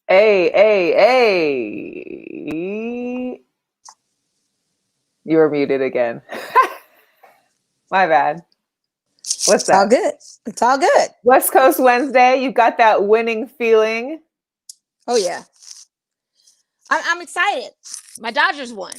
Hey, hey, hey. You were muted again. My bad. What's It's all up? good. It's all good. West Coast Wednesday. You got that winning feeling. Oh yeah, I'm excited. My Dodgers won.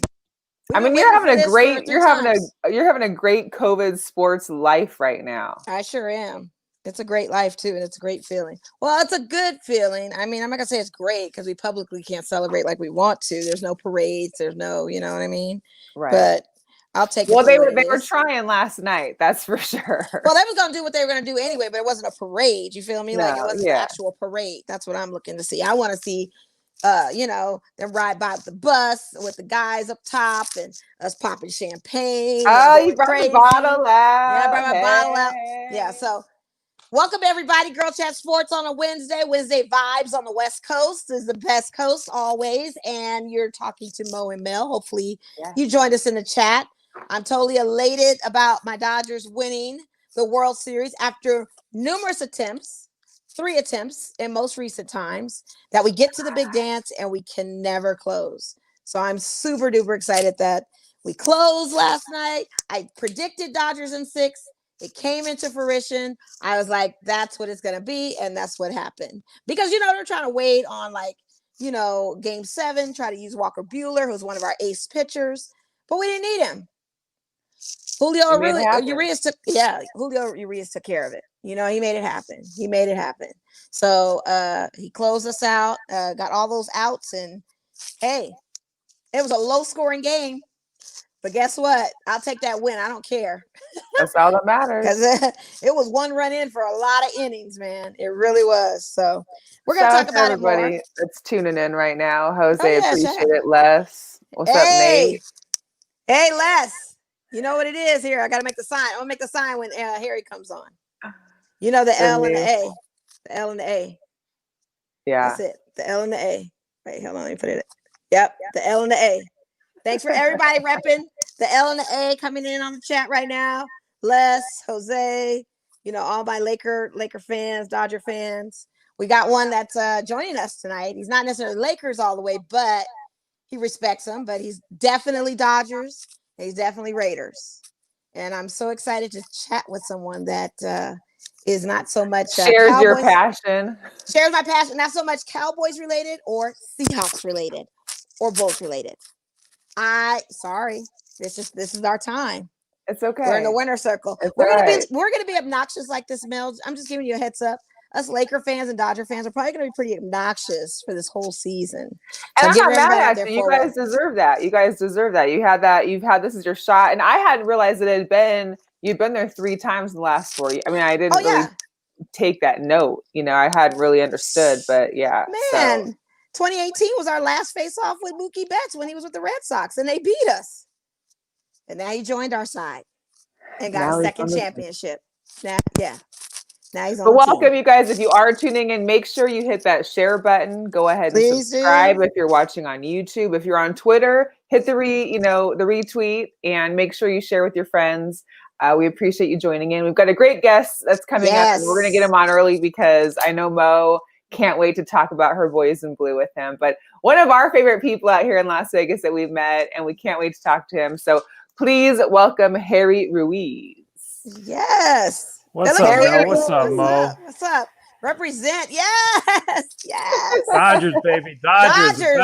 I We've been mean, you're waiting having for a this for great, three times. you're having a great COVID sports life right now. I sure am. It's a great life too, and it's a great feeling. Well, it's a good feeling. I mean, I'm not gonna say it's great because we publicly can't celebrate like we want to. There's no parades. There's no, you know what I mean. Right. But I'll take it Well, for they what were it they were is. trying last night, that's for Well, sure. they was gonna do what they were gonna do anyway, but it wasn't a parade. You feel me? Like it No, wasn't an yeah. actual parade. That's what I'm looking to see. I want to see them ride by the bus with the guys up top and us popping champagne and Oh, you going brought the crazy. bottle Yeah, I out. brought my bottle out. Yeah, Hey. so welcome everybody. Girl Chat Sports on a Wednesday. Wednesday vibes on the West Coast is the best coast always. And you're talking to Mo and Mel. Hopefully Yeah. you joined us in the chat. I'm totally elated about my Dodgers winning the World Series after numerous attempts, 3 attempts in most recent times, that we get to the big dance and we can never close. So I'm super duper excited that we closed last night. I predicted Dodgers in 6. It came into fruition. I was like, that's what it's going to be. And that's what happened. Because, they're trying to wait on game 7, try to use Walker Buehler, who's one of our ace pitchers, but we didn't need him. Julio You made it happen. Urias took care of it. He made it happen. So he closed us out, got all those outs, and hey, it was a low scoring game. But guess what? I'll take that win. I don't care. That's all that matters. Because it was one run in for a lot of innings, man. It really was. So we're going to Shout talk out to about it more. everybody that's tuning in right now. Oh, Jose, yeah. appreciate it. Les, what's up, Hey, Nate? hey, Les. You know what it is here. I got to make the sign. I'm going to make the sign when Harry comes on. The Send L and the me. A. The L and the A. Yeah. That's it. The L and the A. Wait, hold on. Let me put it. Yep. The L and the A. Thanks for everybody repping the L and the A coming in on the chat right now. Les, Jose, all my Laker fans, Dodger fans. We got one that's joining us tonight. He's not necessarily Lakers all the way, but he respects them. But he's definitely Dodgers. He's definitely Raiders. And I'm so excited to chat with someone that is not so much Shares your Cowboys. passion. Shares my passion. Not so much Cowboys related or Seahawks related or both related. Sorry. This is our time. It's okay. We're in the winner circle. It's We're right. gonna be obnoxious like this, Mel. I'm just giving you a heads up. Us Laker fans and Dodger fans are probably gonna be pretty obnoxious for this whole season. So And I'm give not everybody out mad there at you. You for guys real. deserve that. You guys deserve that. You had that. You've had this is your shot. And I hadn't realized that you'd been there 3 times in the last 4 years. I mean, I didn't really take that note. I hadn't really understood, but yeah. Man, So 2018 was our last face off with Mookie Betts when he was with the Red Sox, and they beat us. And now he joined our side and got a second championship. Now he's on. But welcome, you guys. If you are tuning in, make sure you hit that share button. Go ahead and subscribe if you're watching on YouTube. If you're on Twitter, hit the retweet and make sure you share with your friends. We appreciate you joining in. We've got a great guest that's coming up, and we're going to get him on early because I know Mo can't wait to talk about her boys in blue with him. But one of our favorite people out here in Las Vegas that we've met, and we can't wait to talk to him. So please welcome Harry Ruiz. Yes. What's up, Mel? What's up, Mo? What's up? Represent. Yes. Dodgers, baby. Dodgers.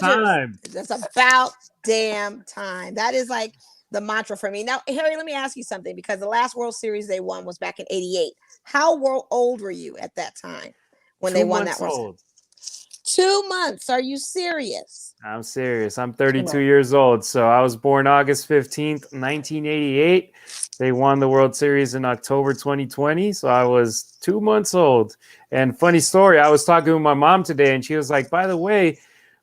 Time. That's about damn time. That is like the mantra for me. Now, Harry, let me ask you something, because the last World Series they won was back in '88. How old were you at that time when they won that World Series? 2 months. Are you serious? I'm serious. I'm 32 years old. So I was born August 15th, 1988. They won the World Series in October 2020. So I was 2 months old. And funny story, I was talking with my mom today, and she was like, by the way,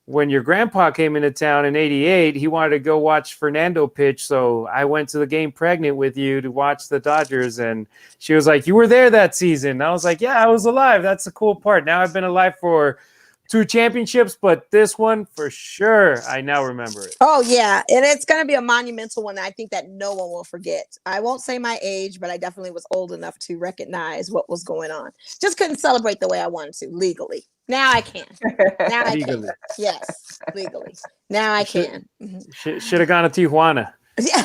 when your grandpa came into town in '88, he wanted to go watch Fernando pitch. So I went to the game pregnant with you to watch the Dodgers. And she was like, you were there that season. And I was like, yeah, I was alive. That's the cool part. Now I've been alive for 2 championships, but this one for sure, I now remember it. Oh yeah, and it's going to be a monumental one. I think that no one will forget. I won't say my age, but I definitely was old enough to recognize what was going on. Just couldn't celebrate the way I wanted to legally. Now I can. Now I Legally. can. Yes, legally. Now I can. Should have gone to Tijuana. Yeah,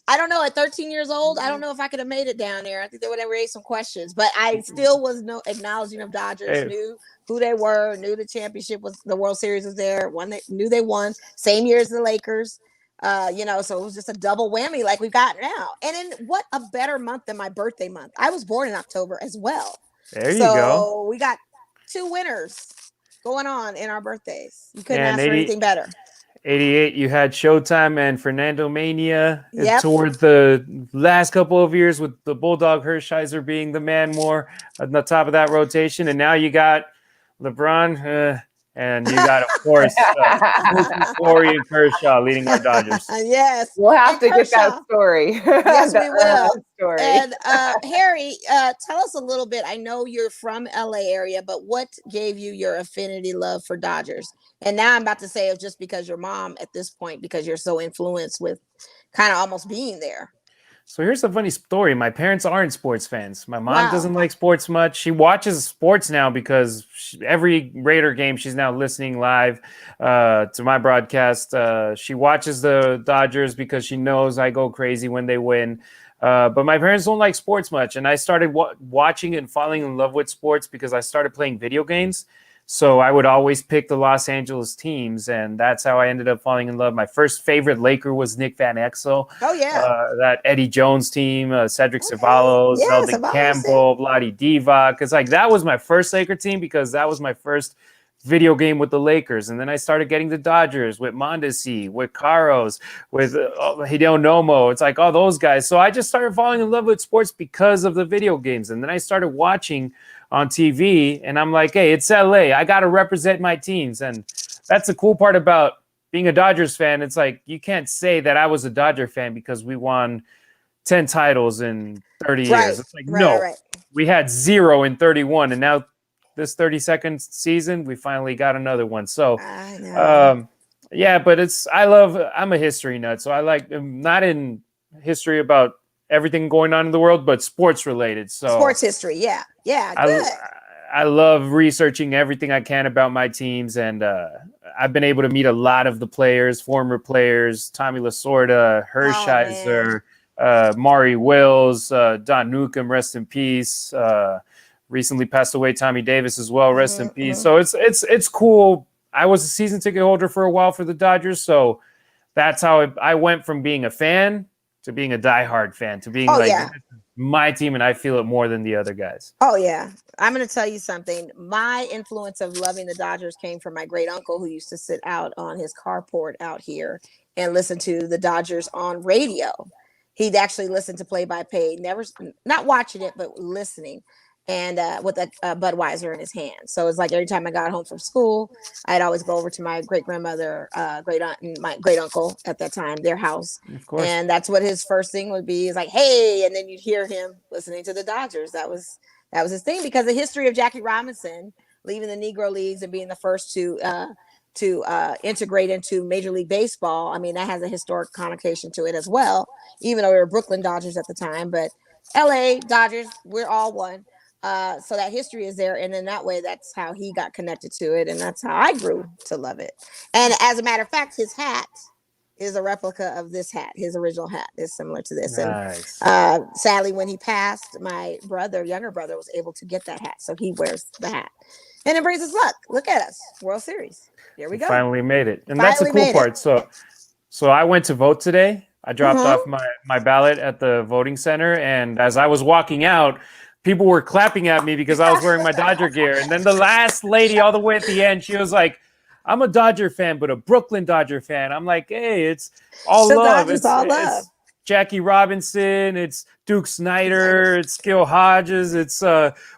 I don't know. At 13 years old, I don't know if I could have made it down there. I think they would have raised some questions, but I still was no acknowledging of Dodgers. Knew who they were. Knew the championship was the World Series was there. Knew they won. Same year as the Lakers. So it was just a double whammy like we've got now. And then what a better month than my birthday month. I was born in October as well. There you go. So we got 2 winners going on in our birthdays. You couldn't ask for anything better. 88, you had Showtime and Fernando Mania. Yep. Toward the last couple of years with the Bulldog Hershiser being the man more on the top of that rotation. And now you got LeBron and you got, of course, Corey and Kershaw leading our Dodgers. Yes. We'll have to get that story. Yes, we will. Story. And Harry, tell us a little bit. I know you're from LA area, but what gave you your affinity love for Dodgers? And now I'm about to say it's just because your mom at this point, because you're so influenced with kind of almost being there. So here's a funny story. My parents aren't sports fans. My mom doesn't like sports much. She watches sports now because every Raider game, she's now listening live to my broadcast. She watches the Dodgers because she knows I go crazy when they win. But my parents don't like sports much. And I started watching and falling in love with sports because I started playing video games. So I would always pick the Los Angeles teams, and that's how I ended up falling in love. My first favorite Laker was Nick Van Exel. Oh, yeah. That Eddie Jones team, Cedric Ceballos, Zeldin Campbell, Vlade Divac. Because that was my first Laker team because that was my first video game with the Lakers. And then I started getting the Dodgers with Mondesi, with Caros, with Hideo Nomo. It's like all those guys. So I just started falling in love with sports because of the video games. And then I started watching on TV, and I'm like, hey, it's LA. I got to represent my teams. And that's the cool part about being a Dodgers fan. It's like, you can't say that I was a Dodger fan because we won 10 titles in 30 years. It's like, we had 0 in 31. And now this 32nd season, we finally got another one. So, but I'm a history nut. So I like, not in history about everything going on in the world, but sports related. So sports history. Yeah. Good. I love researching everything I can about my teams. And I've been able to meet a lot of the players, former players, Tommy Lasorda, Hershiser, Maury Wills, Don Newcomb, rest in peace. Recently passed away, Tommy Davis as well, rest in peace. So it's cool. I was a season ticket holder for a while for the Dodgers. So that's how I went from being a fan to being a diehard fan, to being my team, and I feel it more than the other guys. Oh, yeah. I'm going to tell you something. My influence of loving the Dodgers came from my great uncle who used to sit out on his carport out here and listen to the Dodgers on radio. He'd actually listen to play-by-play, not watching it, but listening. And with a Budweiser in his hand. So it's like every time I got home from school, I'd always go over to my great grandmother, great aunt, and my great uncle at that time, their house. Of course. And that's what his first thing would be, is like, hey, and then you'd hear him listening to the Dodgers. That was his thing, because the history of Jackie Robinson leaving the Negro Leagues and being the first to integrate into Major League Baseball. I mean, that has a historic connotation to it as well, even though we were Brooklyn Dodgers at the time. But LA Dodgers, we're all one. So that history is there, and then that way, that's how he got connected to it, and that's how I grew to love it. And as a matter of fact, his hat is a replica of this hat. His original hat is similar to this. Nice. And sadly, when he passed, my younger brother, was able to get that hat, so he wears the hat, and it brings us luck. Look at us, World Series. Here we go. Finally made it, and that's the cool part. So I went to vote today. I dropped off my ballot at the voting center, and as I was walking out, people were clapping at me because I was wearing my Dodger gear. And then the last lady all the way at the end, she was like, I'm a Dodger fan, but a Brooklyn Dodger fan. I'm like, hey, it's all love. It's Jackie Robinson. It's Duke Snider. It's Gil Hodges. It's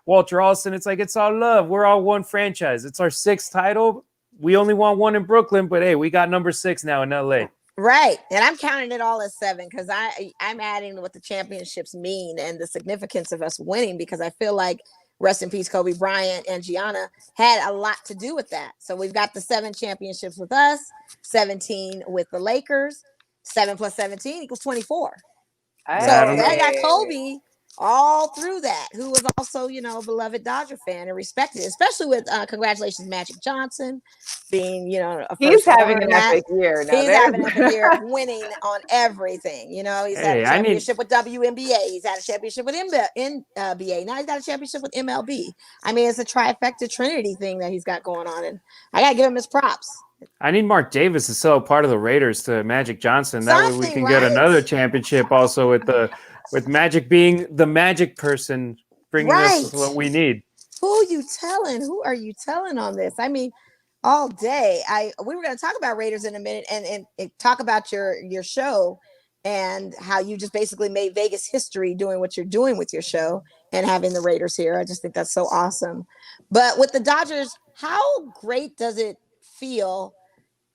Walter Alston. It's like, it's all love. We're all one franchise. It's our 6th title. We only won 1 in Brooklyn, but hey, we got number 6 now in LA. Right. And I'm counting it all as 7 because I'm adding what the championships mean and the significance of us winning, because I feel like rest in peace, Kobe Bryant and Gianna, had a lot to do with that. So we've got the 7 championships with us, 17 with the Lakers. 7 plus 17 equals 24. So that got Kobe all through that, who was also, you know, a beloved Dodger fan and respected, especially with congratulations, Magic Johnson being, you know, he's having an epic year. He's having an epic year, winning on everything. You know, he's had a championship with WNBA. He's had a championship with NBA. Now he's got a championship with MLB. I mean, it's a trifecta Trinity thing that he's got going on, and I gotta give him his props. I need Mark Davis to sell part of the Raiders to Magic Johnson. That way we can get another championship also with Magic being the magic person, bringing us what we need. Who are you telling on this? I mean, all day. We were going to talk about Raiders in a minute and talk about your show and how you just basically made Vegas history doing what you're doing with your show and having the Raiders here. I just think that's so awesome. But with the Dodgers, how great does it feel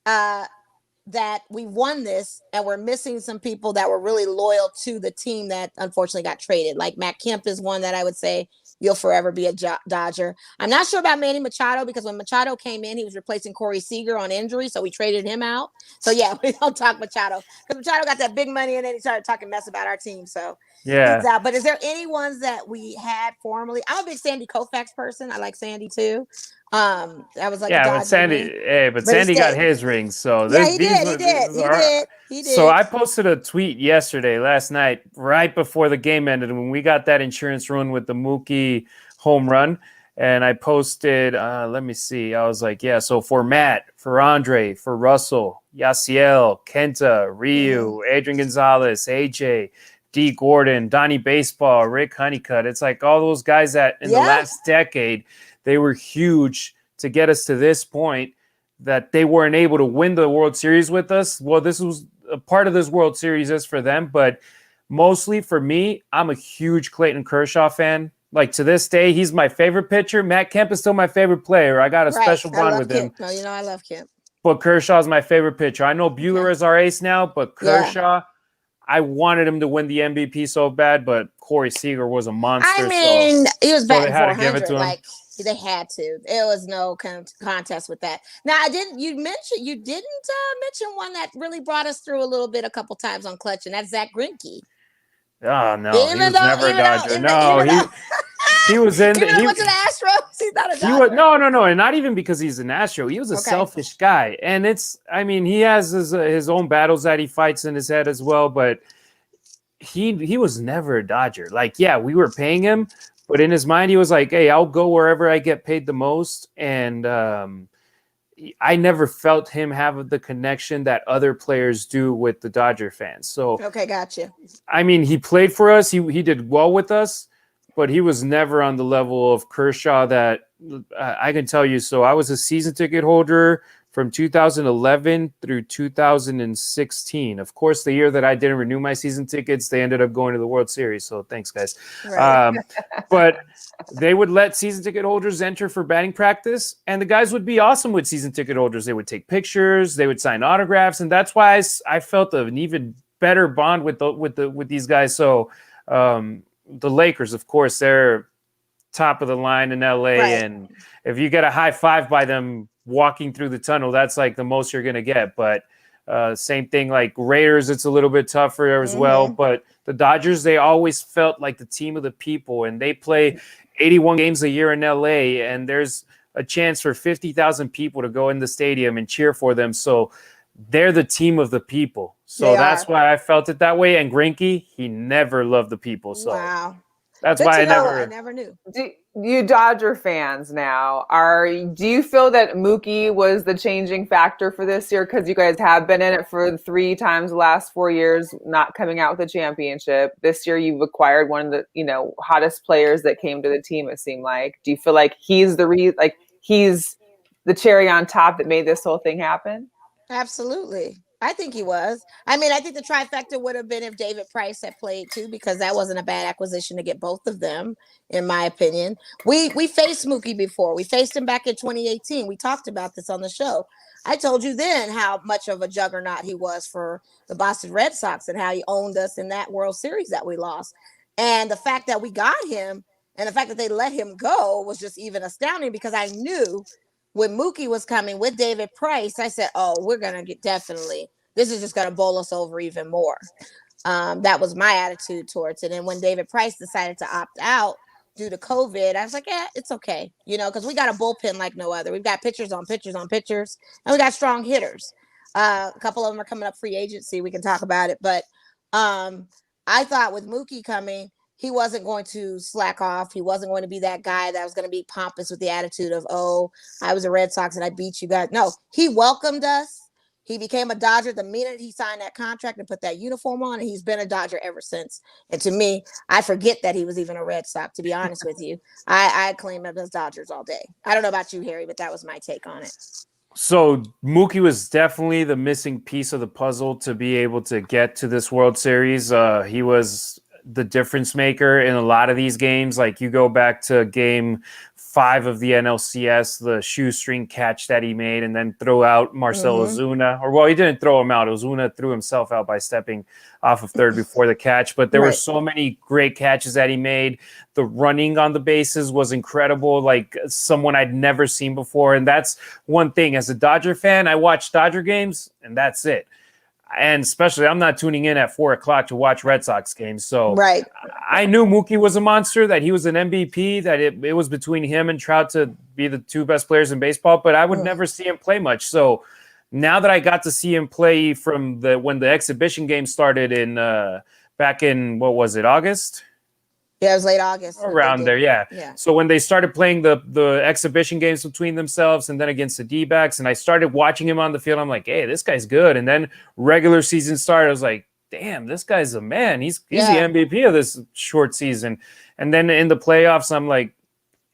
that we won this and we're missing some people that were really loyal to the team that unfortunately got traded? Like Matt Kemp is one that I would say you'll forever be a Dodger. I'm not sure about Manny Machado because when Machado came in, he was replacing Corey Seager on injury, so we traded him out. So yeah, we don't talk Machado because Machado got that big money and then he started talking mess about our team. So yeah, he's out. But is there any ones that we had formerly? I'm a big Sandy Koufax person. I like Sandy too. I was like, but Sandy got his rings. So he did. So I posted a tweet last night, right before the game ended, when we got that insurance run with the Mookie home run. And I posted, let me see. I was like, so for Matt, for Andre, for Russell, Yasiel, Kenta, Ryu, Adrian Gonzalez, AJ, D. Gordon, Donnie Baseball, Rick Honeycutt. It's like all those guys that in the last decade, they were huge to get us to this point that they weren't able to win the World Series with us. Well, this was a part of this World Series is for them, but mostly for me, I'm a huge Clayton Kershaw fan. Like to this day, he's my favorite pitcher. Matt Kemp is still my favorite player. I got a special bond with him. No, I love Kemp. But Kershaw's my favorite pitcher. I know Buehler is our ace now, but Kershaw, I wanted him to win the MVP so bad, but Corey Seager was a monster. I mean, he was batting they had to give it to him. Like they had to. There was no contest with that. Now, you didn't mention one that really brought us through a little bit a couple times on Clutch, and that's Zach Greinke. Oh no, he was never a Dodger. He was in. Even though he went to the Astros, he's not a Dodger. No, and not even because he's an Astro. He was a selfish guy, and he has his own battles that he fights in his head as well. But he was never a Dodger. Like, we were paying him, but in his mind, he was like, "Hey, I'll go wherever I get paid the most." And I never felt him have the connection that other players do with the Dodger fans. So gotcha. I mean, he played for us. He did well with us. But he was never on the level of Kershaw that I can tell you. So I was a season ticket holder from 2011 through 2016. Of course, the year that I didn't renew my season tickets, they ended up going to the World Series. So thanks, guys. Right. But they would let season ticket holders enter for batting practice, and the guys would be awesome with season ticket holders. They would take pictures, they would sign autographs, and that's why I felt an even better bond with these guys. So. The Lakers, of course, they're top of the line in LA. Right. And if you get a high five by them walking through the tunnel, that's like the most you're going to get. But same thing like Raiders, it's a little bit tougher as well. But the Dodgers, they always felt like the team of the people. And they play 81 games a year in LA. And there's a chance for 50,000 people to go in the stadium and cheer for them. So they're the team of the people. So that's why I felt it that way. And Greinke, he never loved the people. So that's why I never knew. You Dodger fans now, do you feel that Mookie was the changing factor for this year? Because you guys have been in it for 3 times the last 4 years, not coming out with a championship. This year you've acquired one of the, hottest players that came to the team, it seemed like. Do you feel like he's he's the cherry on top that made this whole thing happen? Absolutely. I think he was. I mean, I think the trifecta would have been if David Price had played too, because that wasn't a bad acquisition to get both of them, in my opinion. We faced Mookie before. We faced him back in 2018. We talked about this on the show. I told you then how much of a juggernaut he was for the Boston Red Sox and how he owned us in that World Series that we lost. And the fact that we got him And the fact that they let him go was just even astounding, because I knew when Mookie was coming with David Price, I said, oh, we're going to get definitely, this is just going to bowl us over even more. That was my attitude towards it. And when David Price decided to opt out due to COVID, I was like, yeah, it's okay. You know, because we got a bullpen like no other. We've got pitchers on pitchers on pitchers, and we got strong hitters. A couple of them are coming up free agency. We can talk about it. But I thought with Mookie coming, he wasn't going to slack off. He wasn't going to be that guy that was going to be pompous with the attitude of, oh, I was a Red Sox and I beat you guys. No, he welcomed us. He became a Dodger the minute he signed that contract and put that uniform on, and he's been a Dodger ever since. And to me, I forget that he was even a Red Sox, to be honest with you. I claim him as Dodgers all day. I don't know about you, Harry, but that was my take on it. So Mookie was definitely the missing piece of the puzzle to be able to get to this World Series. He was the difference maker in a lot of these games. Like you go back to game 5 of the NLCS, the shoestring catch that he made, and then throw out Marcell Ozuna. Or, well, he didn't throw him out. Ozuna threw himself out by stepping off of third before the catch. But there were so many great catches that he made. The running on the bases was incredible, like someone I'd never seen before. And that's one thing. As a Dodger fan, I watch Dodger games, and that's it. And especially, I'm not tuning in at 4 o'clock to watch Red Sox games. So I knew Mookie was a monster, that he was an MVP, that it was between him and Trout to be the 2 best players in baseball, but I would never see him play much. So now that I got to see him play from when the exhibition game started in back in, what was it, August? Yeah, it was late August. Around there, yeah. So when they started playing the exhibition games between themselves and then against the D-backs, and I started watching him on the field, I'm like, hey, this guy's good. And then regular season started, I was like, damn, this guy's a man. He's the MVP of this short season. And then in the playoffs, I'm like,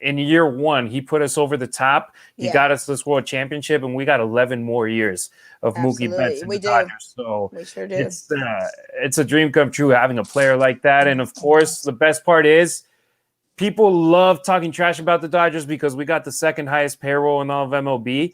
in year 1, he put us over the top. He got us this World Championship, and we got 11 more years of Mookie Betts in the Dodgers. So we sure do. It's a dream come true having a player like that. And of course, the best part is people love talking trash about the Dodgers because we got the 2nd highest payroll in all of MLB.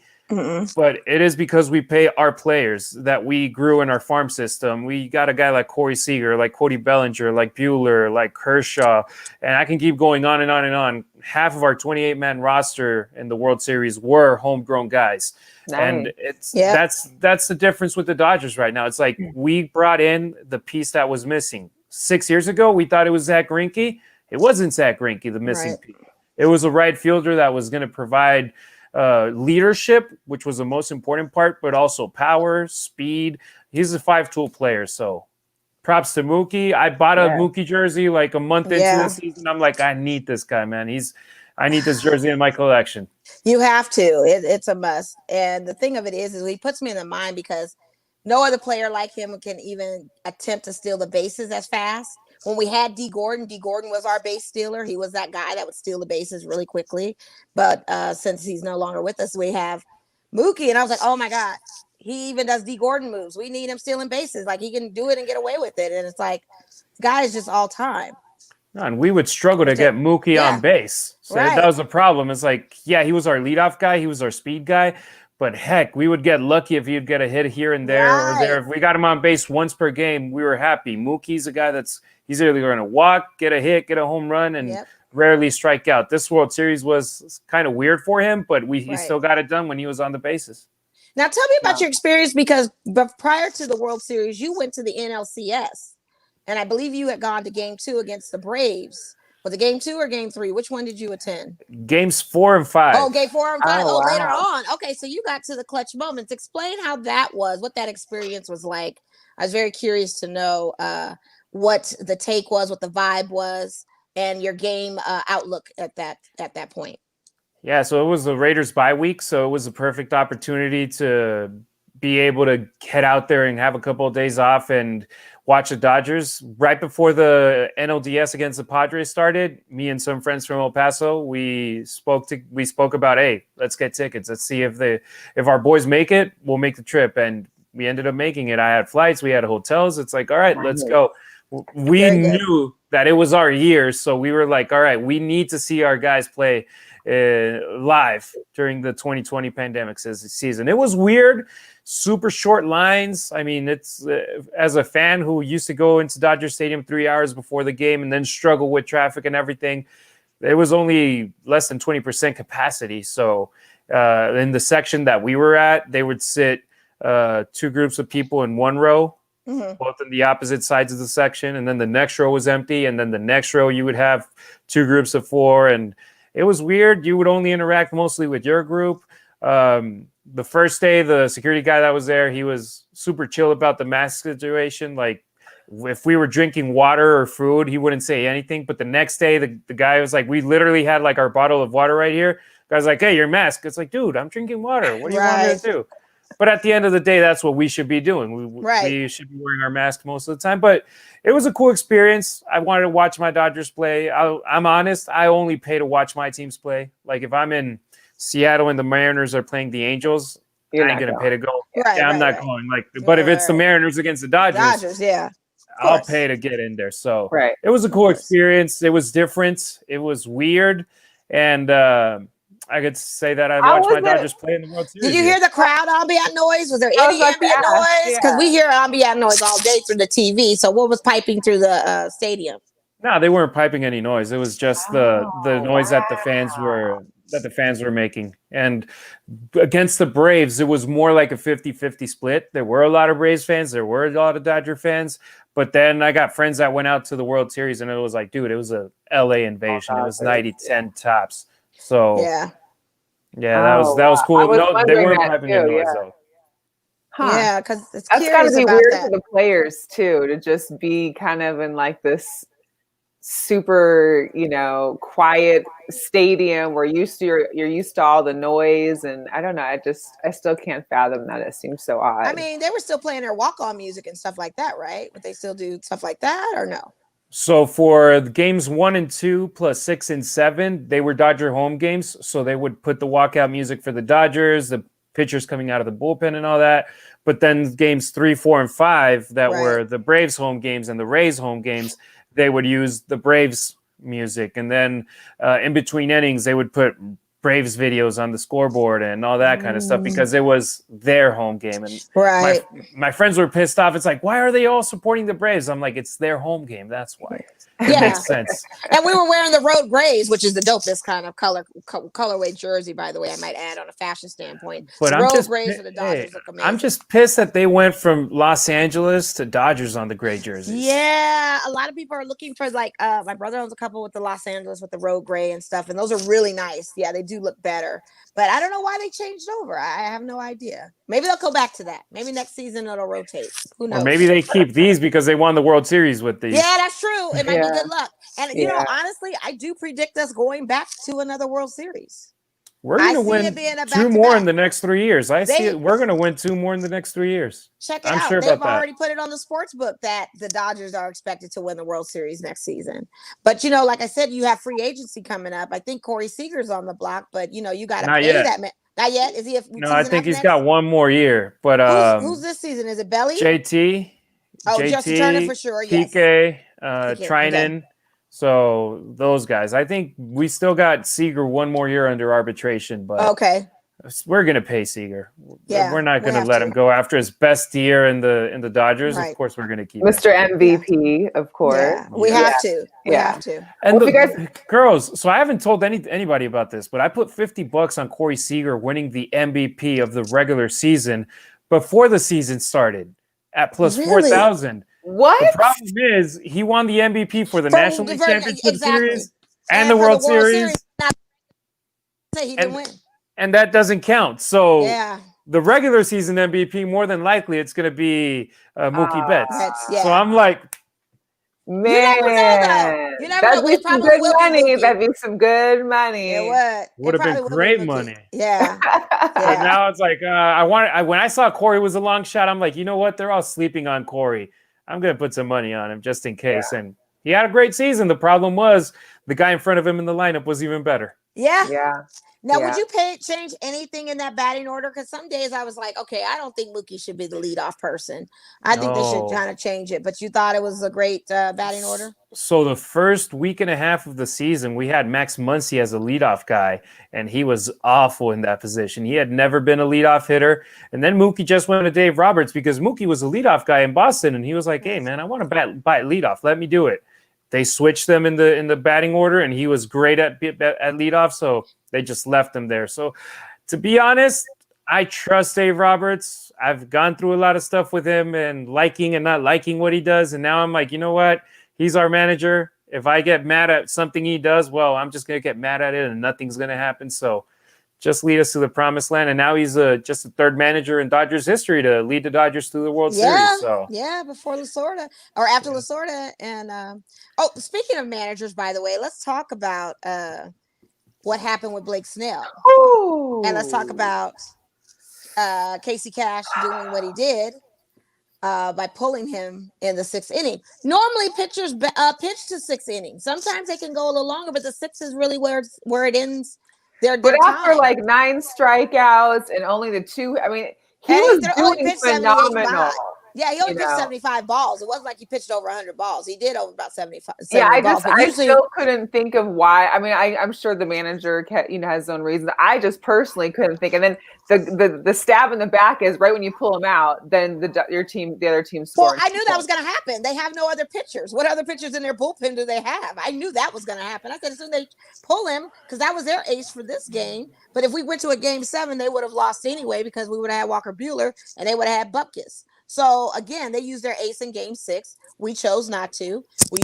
But it is because we pay our players that we grew in our farm system. We got a guy like Corey Seager, like Cody Bellinger, like Buehler, like Kershaw, and I can keep going on and on and on. Half of our 28-man roster in the World Series were homegrown guys. And that's the difference with the Dodgers right now. It's like we brought in the piece that was missing. 6 years ago, we thought it was Zach Greinke. It wasn't Zach Greinke, the missing piece. It was a right fielder that was going to provide leadership, which was the most important part, but also power, speed. He's a 5-tool player. So props to Mookie. I bought a Mookie jersey like a month into the season. I'm like, I need this guy, man. I need this jersey in my collection. You have to. It's a must. And the thing of it is he puts me in the mind because no other player like him can even attempt to steal the bases as fast. When we had D. Gordon was our base stealer. He was that guy that would steal the bases really quickly. But since he's no longer with us, we have Mookie. And I was like, oh, my God, he even does D. Gordon moves. We need him stealing bases. Like, he can do it and get away with it. And it's like, the guy is just all time. And we would struggle to get Mookie on base. So that was the problem. It's like, he was our leadoff guy. He was our speed guy. But heck, we would get lucky if he'd get a hit here and there or there. If we got him on base once per game, we were happy. Mookie's a guy he's either going to walk, get a hit, get a home run, and rarely strike out. This World Series was kind of weird for him, but he still got it done when he was on the bases. Now, tell me about your experience, because prior to the World Series, you went to the NLCS, and I believe you had gone to Game 2 against the Braves. Was it Game 2 or Game 3? Which one did you attend? Games 4 and 5. Oh, Game 4 and 5. Oh, later on. Okay, so you got to the clutch moments. Explain how that was, what that experience was like. I was very curious to know what the take was, what the vibe was, and your game outlook at that point. Yeah, so it was the Raiders bye week, so it was a perfect opportunity to be able to get out there and have a couple of days off and watch the Dodgers. Right before the NLDS against the Padres started, me and some friends from El Paso, we spoke about, hey, let's get tickets. Let's see if our boys make it, we'll make the trip. And we ended up making it. I had flights, we had hotels. It's like, all right, let's go. We knew that it was our year, so we were like, all right, we need to see our guys play live during the 2020 pandemic season. It was weird. Super short lines. I mean, it's as a fan who used to go into Dodger Stadium 3 hours before the game and then struggle with traffic and everything, it was only less than 20% capacity. So in the section that we were at, they would sit two groups of people in one row, both on the opposite sides of the section. And then the next row was empty. And then the next row, you would have two groups of four. And it was weird. You would only interact mostly with your group. The first day, the security guy that was there, he was super chill about the mask situation. Like, if we were drinking water or food, he wouldn't say anything. But the next day, the guy was like, we literally had like our bottle of water right here. The guy's like, hey, your mask. It's like, dude, I'm drinking water. What do you want me to do? But at the end of the day, that's what we should be doing. We should be wearing our mask most of the time. But it was a cool experience. I wanted to watch my Dodgers play. I'm honest. I only pay to watch my teams play. Like, if I'm in Seattle and the Mariners are playing the Angels, I ain't going to pay to go. I'm not going. Like, but if it's the Mariners against the Dodgers, I'll pay to get in there. So it was a cool experience. It was different. It was weird. And I could say that I watched my Dodgers play in the World Series. Did you hear the crowd ambient noise? Was there any ambient noise? Because we hear ambient noise all day through the TV. So what was piping through the stadium? No, they weren't piping any noise. It was just the noise that the fans were making. And against the Braves, it was more like a 50-50 split. There were a lot of Braves fans. There were a lot of Dodger fans. But then I got friends that went out to the World Series, and it was like, dude, it was a LA invasion. It was 90-10 tops. So that was cool. No, they weren't piping any noise though. Yeah, because that's got to be weird for the players too, to just be kind of in like this super, quiet stadium where you're used to all the noise, and I don't know. I still can't fathom that. It seems so odd. I mean, they were still playing their walk-on music and stuff like that, right? Would they still do stuff like that or no? So for games 1 and 2 plus 6 and 7, they were Dodger home games. So they would put the walkout music for the Dodgers, the pitchers coming out of the bullpen and all that. But then games 3, 4, and 5 that were the Braves home games and the Rays home games, they would use the Braves music. And then in between innings, they would put Braves videos on the scoreboard and all that kind of stuff because it was their home game. And my friends were pissed off. It's like, why are they all supporting the Braves? I'm like, it's their home game. That's why. It makes sense. And we were wearing the road grays, which is the dopest kind of colorway jersey, by the way, I might add on a fashion standpoint. But road grays for the Dodgers look amazing. I'm just pissed that they went from Los Angeles to Dodgers on the gray jerseys. Yeah, a lot of people are looking for like my brother owns a couple with the Los Angeles with the road gray and stuff, and those are really nice. Yeah, they do look better. But I don't know why they changed over. I have no idea. Maybe they'll go back to that. Maybe next season it'll rotate. Who knows? Or maybe they keep these because they won the World Series with these. Yeah, that's true. It might be good luck. And, honestly, I do predict us going back to another World Series. We're going to win 2 more in the next 3 years. I see it. We're going to win 2 more in the next 3 years. Check it out. Sure They've already put it on the sports book that the Dodgers are expected to win the World Series next season. But, like I said, you have free agency coming up. I think Corey Seager's on the block, but, you got to pay that man. Not yet. Is he? No, I think he's got 1 more year. But who's this season? Is it Belly? JT. Justin Turner for sure. Yes. PK, Trinan. So those guys, I think we still got Seager 1 more year under arbitration, but we're going to pay Seager. Yeah, we're not going to let him go after his best year in the Dodgers. Right. Of course, we're going to keep Mr. MVP, of course. Yeah. We have to. We have to. And girls, so I haven't told anybody about this, but I put $50 on Corey Seager winning the MVP of the regular season before the season started at plus 4,000. What? The problem is he won the MVP for the National League Championship Series and the World Series. He didn't win. And that doesn't count. So the regular season MVP, more than likely, it's going to be Mookie Betts. So I'm like, man, that'd be some good money. That'd be some good money. It would have been great money. Yeah. But now it's like, when I saw Corey was a long shot, I'm like, you know what? They're all sleeping on Corey. I'm going to put some money on him just in case. And he had a great season. The problem was the guy in front of him in the lineup was even better. Yeah. Now, would you change anything in that batting order? Because some days I was like, okay, I don't think Mookie should be the leadoff person. I think they should kind of change it. But you thought it was a great batting order? So the first week and a half of the season, we had Max Muncy as a leadoff guy, and he was awful in that position. He had never been a leadoff hitter. And then Mookie just went to Dave Roberts because Mookie was a leadoff guy in Boston, and he was like, hey, man, I want to bat leadoff. Let me do it. they switched them in the batting order, and he was great at leadoff, so they just left him there. So to be honest, I trust Dave Roberts. I've gone through a lot of stuff with him and liking and not liking what he does. And now I'm like, you know what? He's our manager. If I get mad at something he does, well, I'm just going to get mad at it and nothing's going to happen. So just lead us to the promised land. And now he's just the third manager in Dodgers history to lead the Dodgers to the World Series. So before Lasorda or after Lasorda. And speaking of managers, by the way, let's talk about what happened with Blake Snell. Ooh. And let's talk about Casey Cash doing what he did by pulling him in the 6th inning. Normally, pitchers pitch to 6 innings. Sometimes they can go a little longer, but the 6 is really where it ends. But after like 9 strikeouts and only the 2, I mean, he was doing phenomenal. Yeah, he only pitched 75 balls. It wasn't like he pitched over 100 balls. He did over about 75. Yeah, I usually, still couldn't think of why. I mean, I'm sure the manager, has his own reasons. I just personally couldn't think. And then the stab in the back is right when you pull him out, then the other team scores. Well, I knew that was going to happen. They have no other pitchers. What other pitchers in their bullpen do they have? I knew that was going to happen. I said as soon as they pull him, because that was their ace for this game. But if we went to a game 7, they would have lost anyway because we would have had Walker Buehler and they would have had Bupkis. So again, they used their ace in game 6. We chose not to. We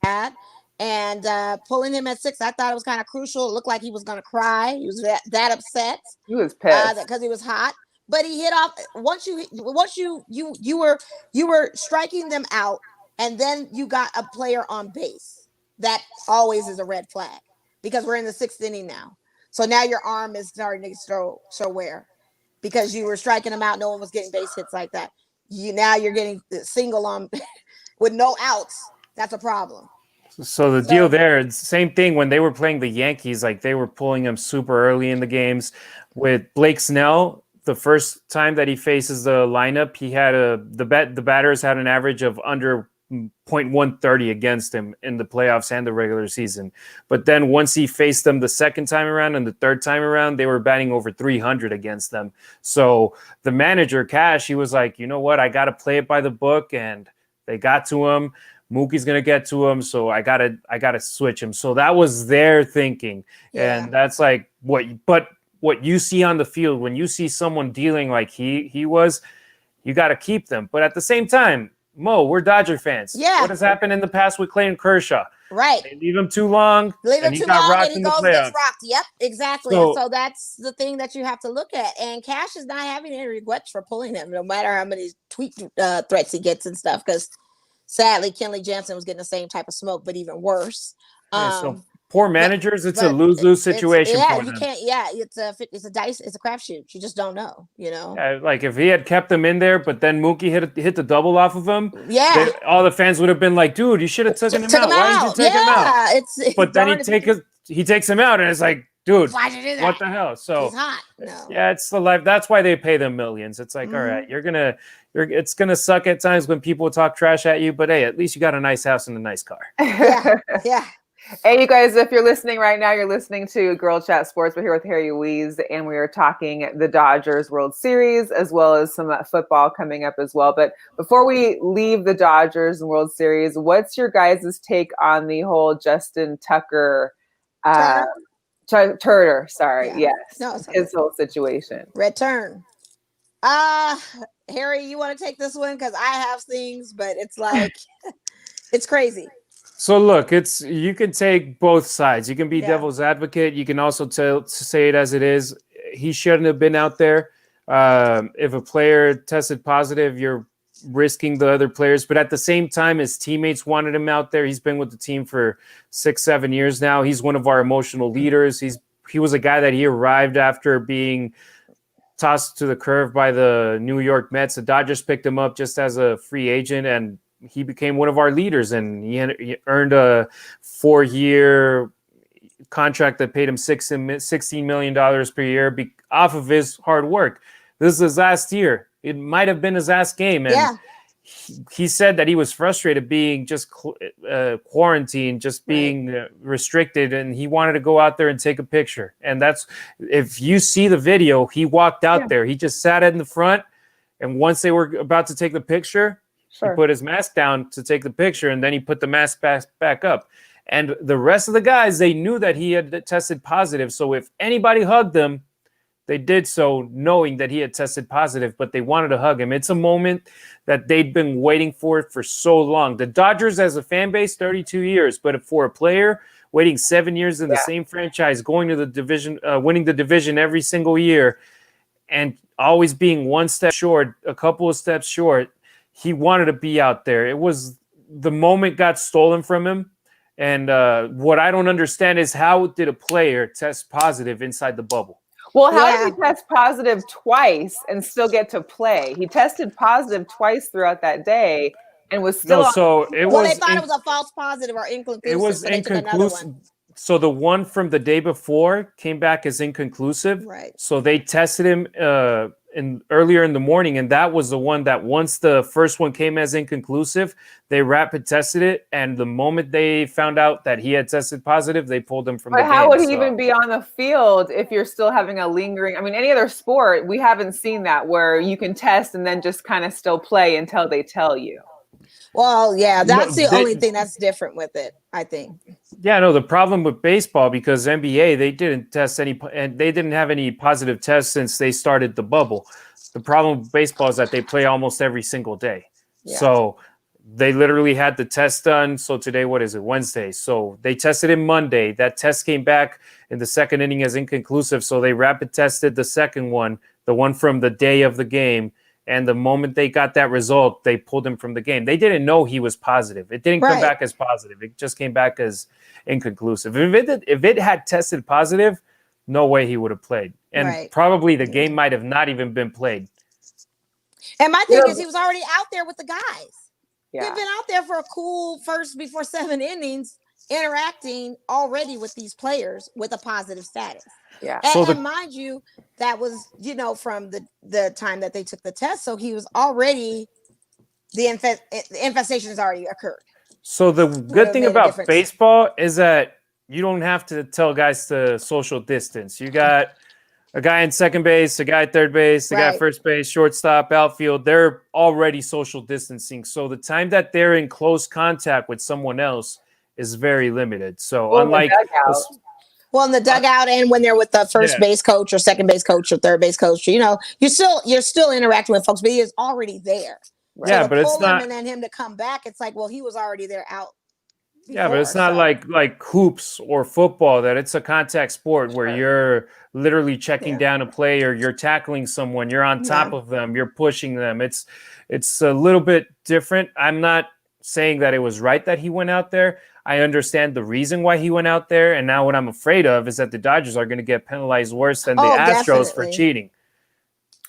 had and pulling him at 6, I thought it was kind of crucial. It looked like he was going to cry. He was that upset. He was pissed because he was hot. But he hit off once you were striking them out, and then you got a player on base. That always is a red flag because we're in the 6th inning now. So now your arm is starting to show wear because you were striking them out. No one was getting base hits like that. You're getting single on with no outs. That's a problem. So the deal there, it's the same thing when they were playing the Yankees, like they were pulling him super early in the games. With Blake Snell, the first time that he faces the lineup, he had the batters had an average of under .130 against him in the playoffs and the regular season. But then once he faced them the second time around and the third time around, they were batting over 300 against them. So the manager, Cash, he was like, you know what? I got to play it by the book. And they got to him. Mookie's going to get to him. So I gotta switch him. So that was their thinking. Yeah. And that's like what you see on the field, when you see someone dealing like he was, you got to keep them. But at the same time, Mo, we're Dodger fans. Yeah. What has happened in the past with Clayton Kershaw? Right. They leave him too long. And he goes gets rocked. Yep, exactly. So that's the thing that you have to look at. And Cash is not having any regrets for pulling him, no matter how many tweet threats he gets and stuff. Because sadly, Kenley Jansen was getting the same type of smoke, but even worse. So poor managers, it's a lose-lose situation. You can't. Yeah, it's a crapshoot. You just don't know. Like if he had kept them in there, but then Mookie hit the double off of him. Yeah, all the fans would have been like, "Dude, you should have taken him out. Why did you take him out?" But then he takes him out, and it's like, dude, why'd you do that? What the hell? So he's hot. No. Yeah, it's the life. That's why they pay them millions. It's like, all right, it's gonna suck at times when people talk trash at you, but hey, at least you got a nice house and a nice car. Yeah. Hey, you guys, if you're listening right now, you're listening to Girl Chat Sports. We're here with Harry Ruiz, and we are talking the Dodgers World Series, as well as some football coming up as well. But before we leave the Dodgers and World Series, what's your guys' take on the whole Justin Tucker, Turner, sorry, yes, his whole situation? Red turn. Harry, you want to take this one? Because I have things, but it's like, it's crazy. So look, you can take both sides. You can be devil's advocate. You can also say it as it is. He shouldn't have been out there. If a player tested positive, you're risking the other players. But at the same time, his teammates wanted him out there. He's been with the team for 6-7 years now. He's one of our emotional leaders. He was a guy that he arrived after being tossed to the curve by the New York Mets. The Dodgers picked him up just as a free agent, and he became one of our leaders, and he earned a 4-year contract that paid him $16 million per year off of his hard work. This is his last year. It might have been his last game. And he said that he was frustrated being just quarantined, just being restricted, and he wanted to go out there and take a picture. And that's, if you see the video, he walked out there. He just sat in the front, and once they were about to take the picture, He put his mask down to take the picture, and then he put the mask back up. And the rest of the guys, they knew that he had tested positive. So if anybody hugged him, they did so knowing that he had tested positive, but they wanted to hug him. It's a moment that they'd been waiting for so long. The Dodgers, as a fan base, 32 years. But for a player waiting 7 years in the same franchise, going to the division, winning the division every single year, and always being one step short, a couple of steps short, he wanted to be out there. It was the moment got stolen from him. And what I don't understand is, how did a player test positive inside the bubble? Well, how did he test positive twice and still get to play? He tested positive twice throughout that day and was still they thought it was a false positive or inconclusive. It was inconclusive. So the one from the day before came back as inconclusive. Right. So they tested him earlier in the morning, and that was the one that, once the first one came as inconclusive, they rapid tested it, and the moment they found out that he had tested positive, they pulled him from the game. But how would he even be on the field if you're still having a lingering? I mean, any other sport, we haven't seen that where you can test and then just kind of still play until they tell you. Well, yeah, that's the only thing that's different with it, I think. Yeah, no, the problem with baseball, because NBA, they didn't test any, and they didn't have any positive tests since they started the bubble. The problem with baseball is that they play almost every single day. Yeah. So they literally had the test done. So today, what is it? Wednesday. So they tested him Monday. That test came back in the second inning as inconclusive. So they rapid tested the second one, the one from the day of the game. And the moment they got that result, they pulled him from the game. They didn't know he was positive. It didn't come back as positive. It just came back as inconclusive. If it had tested positive, no way he would have played. And probably the game might have not even been played. And my thing is, he was already out there with the guys. Yeah. He'd been out there for a cool first before 7 innings, interacting already with these players with a positive status. Yeah. And mind you, that was, from the time that they took the test. So he was already, the infestation has already occurred. So the good thing about baseball is that you don't have to tell guys to social distance. You got a guy in second base, a guy at third base, a guy at first base, shortstop, outfield. They're already social distancing. So the time that they're in close contact with someone else is very limited. So unlike... Well, in the dugout, and when they're with the first base coach or second base coach or third base coach, you're still interacting with folks, but he is already there. Right? Yeah, but it's not. And then him to come back, it's like, well, he was already there out. Before, yeah, but it's not like hoops or football, that it's a contact sport where you're literally checking down a player, you're tackling someone, you're on top of them, you're pushing them. It's a little bit different. I'm not saying that it was right that he went out there. I understand the reason why he went out there, and now what I'm afraid of is that the Dodgers are going to get penalized worse than the Astros for cheating.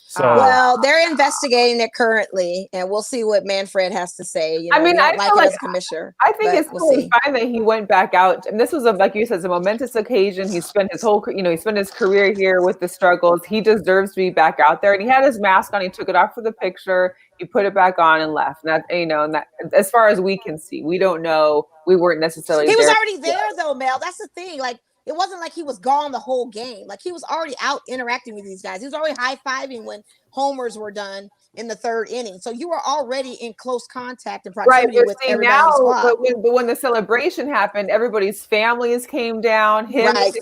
So, well, they're investigating it currently, and we'll see what Manfred has to say. I mean, I like feel it like as commissioner. I think it's totally fine that he went back out, and this was like you said, it's a momentous occasion. He spent his whole, he spent his career here with the struggles. He deserves to be back out there, and he had his mask on. He took it off for the picture. He put it back on and left. And that, and that, as far as we can see, we don't know. We weren't necessarily. He was already there, though, Mel. That's the thing. Like, it wasn't like he was gone the whole game. Like, he was already out interacting with these guys. He was already high-fiving when homers were done in the third inning. So you were already in close contact and proximity with everybody on the squad. But when the celebration happened, everybody's families came down. Kids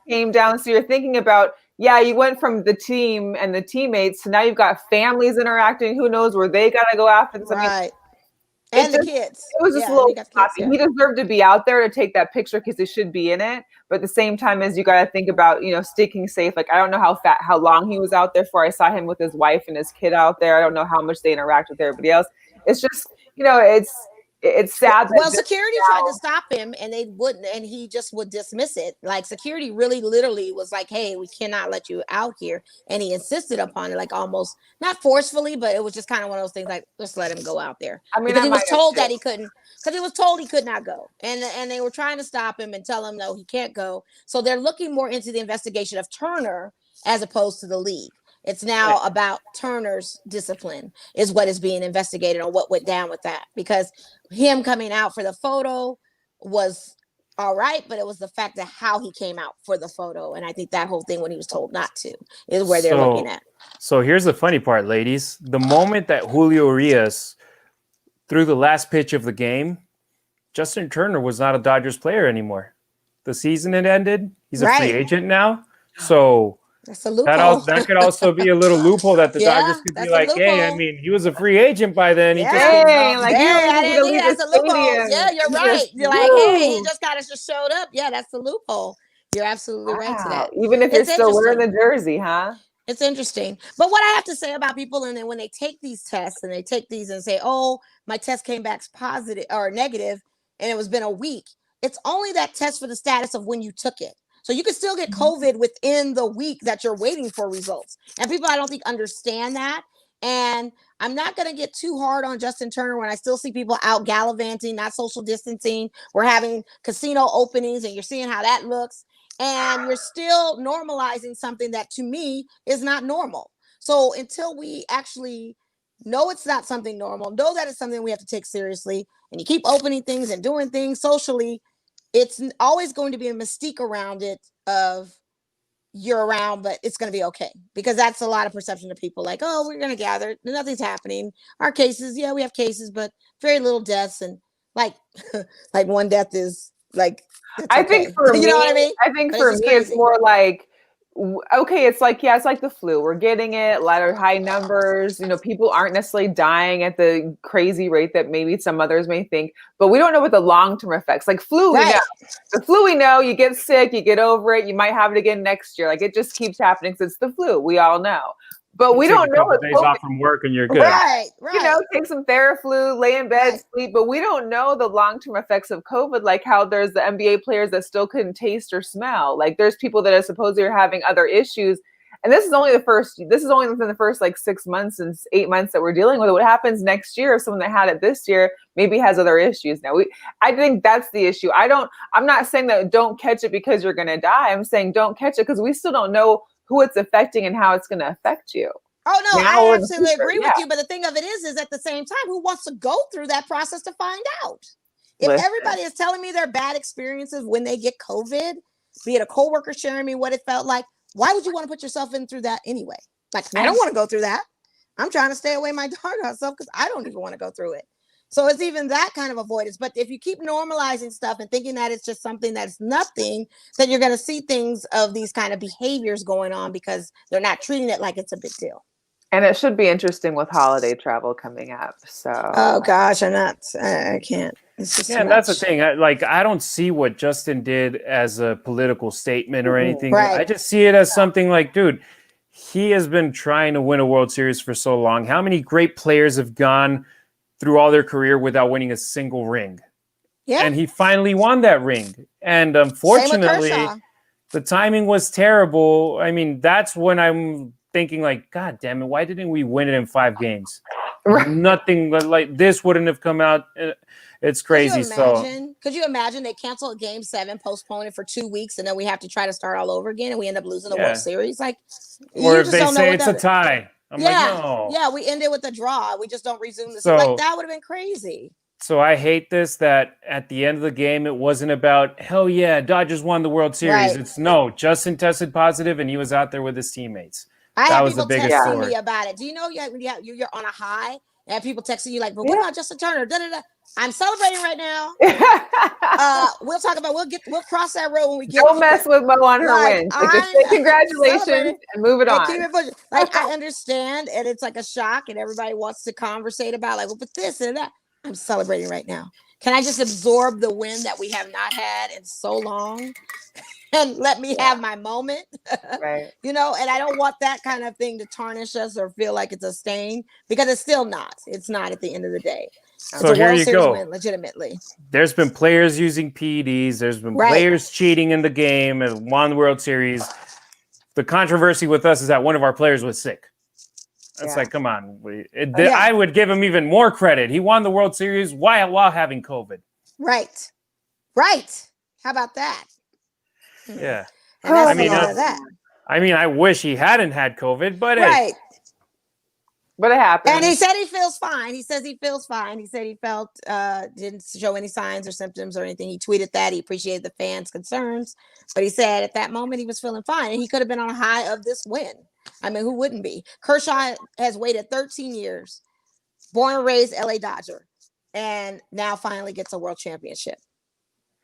came down. So you're thinking about, you went from the team and the teammates to now you've got families interacting. Who knows where they got to go after this? Right. I mean, and the kids. It was just a little sloppy. He deserved to be out there to take that picture because he should be in it. But at the same time, as you got to think about, sticking safe. Like, I don't know how long he was out there for. I saw him with his wife and his kid out there. I don't know how much they interact with everybody else. It's just, it's sad. Well, security tried to stop him and they wouldn't, and he just would dismiss it. Like, security really literally was like, hey, we cannot let you out here. And he insisted upon it, like almost not forcefully, but it was just kind of one of those things like, just let him go out there. I mean, because he was told that he couldn't, because he was told he could not go. And they were trying to stop him and tell him, no, he can't go. So they're looking more into the investigation of Turner as opposed to the league. It's now about Turner's discipline is what is being investigated on what went down with that, because him coming out for the photo was all right, but it was the fact that how he came out for the photo. And I think that whole thing when he was told not to is where they're looking at. So here's the funny part, ladies. The moment that Julio Urias through the last pitch of the game, Justin Turner was not a Dodgers player anymore. The season had ended. He's a free agent now. So that's a loophole. that could also be a little loophole that the Dodgers could be like, hey, I mean, he was a free agent by then. Yeah. He just like I didn't think that's a loophole. Yeah, you're right. You're like, hey, he just showed up. Yeah, that's the loophole. You're absolutely right to that. Even if you're still wearing the jersey, huh? It's interesting. But what I have to say about people, and then when they take these tests and they take these and say, oh, my test came back positive or negative, and it was been a week. It's only that test for the status of when you took it. So you can still get COVID within the week that you're waiting for results. And people, I don't think, understand that. And I'm not going to get too hard on Justin Turner when I still see people out gallivanting, not social distancing. We're having casino openings and you're seeing how that looks. And you're still normalizing something that to me is not normal. So until we actually know it's not something normal, know that it's something we have to take seriously, and you keep opening things and doing things socially, it's always going to be a mystique around it of you're around, but it's going to be okay. Because that's a lot of perception of people like, oh, we're going to gather. Nothing's happening. Our cases, yeah, we have cases, but very little deaths. And like one death is like, I think for me, you know what I mean? I think for me, it's more like, okay, it's like, yeah, it's like the flu. We're getting it, a lot of high numbers. You know, people aren't necessarily dying at the crazy rate that maybe some others may think, but we don't know what the long-term effects, like flu, we know. The flu, we know, you get sick, you get over it, you might have it again next year. Like it just keeps happening because it's the flu. We all know. But we don't know what days off from work and you're good. Right. You know, take some Theraflu, lay in bed, sleep. But we don't know the long-term effects of COVID, like how there's the NBA players that still couldn't taste or smell. Like there's people that are supposedly are having other issues. And this is only within the first like 6 months and 8 months that we're dealing with it. What happens next year if someone that had it this year maybe has other issues? Now I think that's the issue. I'm not saying that don't catch it because you're gonna die. I'm saying don't catch it because we still don't know who it's affecting and how it's going to affect you. Oh, no, I absolutely agree with you. But the thing of it is at the same time, who wants to go through that process to find out? If everybody is telling me their bad experiences when they get COVID, be it a coworker sharing me what it felt like, why would you want to put yourself in through that anyway? Like, I don't want to go through that. I'm trying to stay away my darn self because I don't even want to go through it. So it's even that kind of avoidance. But if you keep normalizing stuff and thinking that it's just something that's nothing, then you're going to see things of these kind of behaviors going on because they're not treating it like it's a big deal. And it should be interesting with holiday travel coming up. So, oh gosh, I can't. It's just and that's the thing. I don't see what Justin did as a political statement or anything. Right. I just see it as something like, dude, he has been trying to win a World Series for so long. How many great players have gone through all their career without winning a single ring? Yeah. And he finally won that ring. And unfortunately, the timing was terrible. I mean, that's when I'm thinking like, God damn it, why didn't we win it in 5 games? Nothing like this wouldn't have come out. It's crazy. Could you imagine they cancel Game 7, postpone it for 2 weeks, and then we have to try to start all over again, and we end up losing the World Series? Like, or if they say it's a tie. I'm like, no. Yeah, we ended with a draw. We just don't resume this. Like, that would have been crazy. So I hate this, that at the end of the game, it wasn't about, hell yeah, Dodgers won the World Series. It's no, Justin tested positive, and he was out there with his teammates. That was the biggest texting me about it. Do you know you're on a high, and people texting you like, but what about Justin Turner? Da-da-da. I'm celebrating right now. We'll talk about, we'll cross that road when we get. Don't mess with Mo on her win. Just say congratulations and move it on. Like, I understand, and it's like a shock, and everybody wants to conversate about like, well, but this and that. I'm celebrating right now. Can I just absorb the win that we have not had in so long? And let me have my moment. Right. You know, and I don't want that kind of thing to tarnish us or feel like it's a stain, because it's still not. It's not at the end of the day. So here you go. Win, legitimately. There's been players using PEDs. There's been players cheating in the game and won the World Series. The controversy with us is that one of our players was sick. It's like, come on. I would give him even more credit. He won the World Series while having COVID. Right. Right. How about that? Yeah. I mean, I wish he hadn't had COVID, but right. But it happened. And he said he feels fine. He says he feels fine. He said he felt didn't show any signs or symptoms or anything. He tweeted that he appreciated the fans' concerns, but he said at that moment he was feeling fine, and he could have been on a high of this win. I mean, who wouldn't be? Kershaw has waited 13 years, born and raised LA Dodger. and now finally gets a world championship.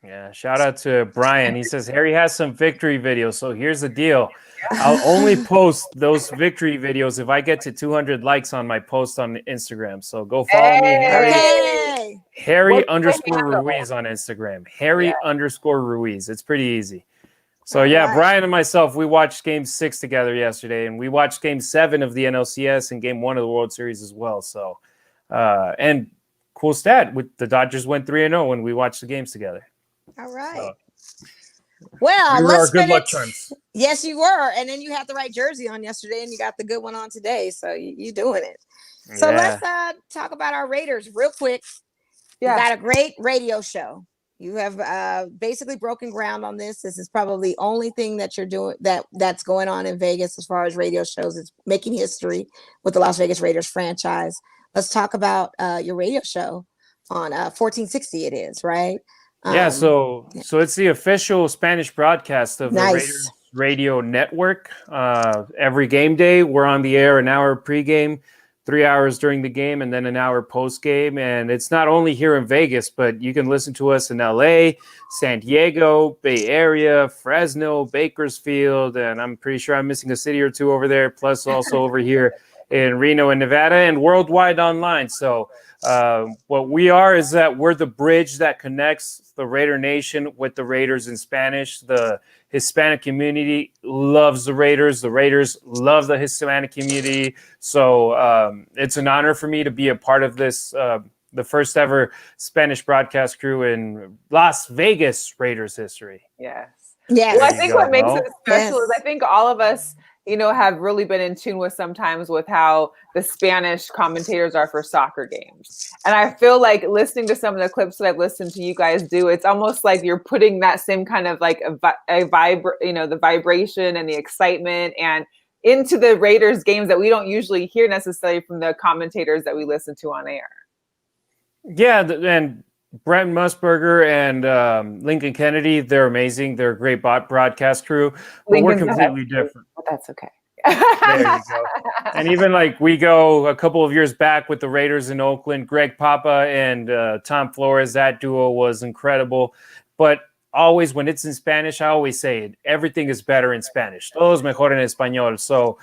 Yeah, shout out to Brian. He says Harry has some victory videos. So here's the deal. I'll only post those victory videos if I get to 200 likes on my post on Instagram. So go follow me, Harry _ Ruiz on Instagram. Harry _ Ruiz. It's pretty easy. So yeah, Brian and myself, we watched Game 6 together yesterday, and we watched Game 7 of the NLCS and Game 1 of the World Series as well. So, and cool stat, with the Dodgers went 3-0 when we watched the games together. All right. Well, let's good luck charms. Yes, you were, and then you had the right jersey on yesterday, and you got the good one on today. So you doing it. So let's talk about our Raiders real quick. You got a great radio show. You have basically broken ground on this. This is probably the only thing that you're doing that's going on in Vegas as far as radio shows. It's making history with the Las Vegas Raiders franchise. Let's talk about your radio show on 1460. It is, right? So it's the official Spanish broadcast of the Raiders radio network. Every game day, we're on the air an hour pregame, 3 hours during the game, and then an hour post game. And it's not only here in Vegas, but you can listen to us in LA, San Diego, Bay Area, Fresno, Bakersfield, and I'm pretty sure I'm missing a city or two over there, plus also over here in Reno and Nevada, and worldwide online. So what we are is that we're the bridge that connects the Raider Nation with the Raiders in Spanish. The Hispanic community loves the Raiders. The Raiders love the Hispanic community. So it's an honor for me to be a part of this, the first ever Spanish broadcast crew in Las Vegas Raiders history. Yes. Well, I think what makes it special is I think all of us, have really been in tune with sometimes with how the Spanish commentators are for soccer games. And I feel like listening to some of the clips that I've listened to you guys do, it's almost like you're putting that same kind of like the vibration and the excitement and into the Raiders games that we don't usually hear necessarily from the commentators that we listen to on air. Yeah, and Brent Musburger and Lincoln Kennedy, they're amazing. They're a great broadcast crew. But we're completely different. But that's okay. There you go. And even like we go a couple of years back with the Raiders in Oakland, Greg Papa and Tom Flores, that duo was incredible. But always when it's in Spanish, I always say it, everything is better in Spanish. Todo es mejor en español. So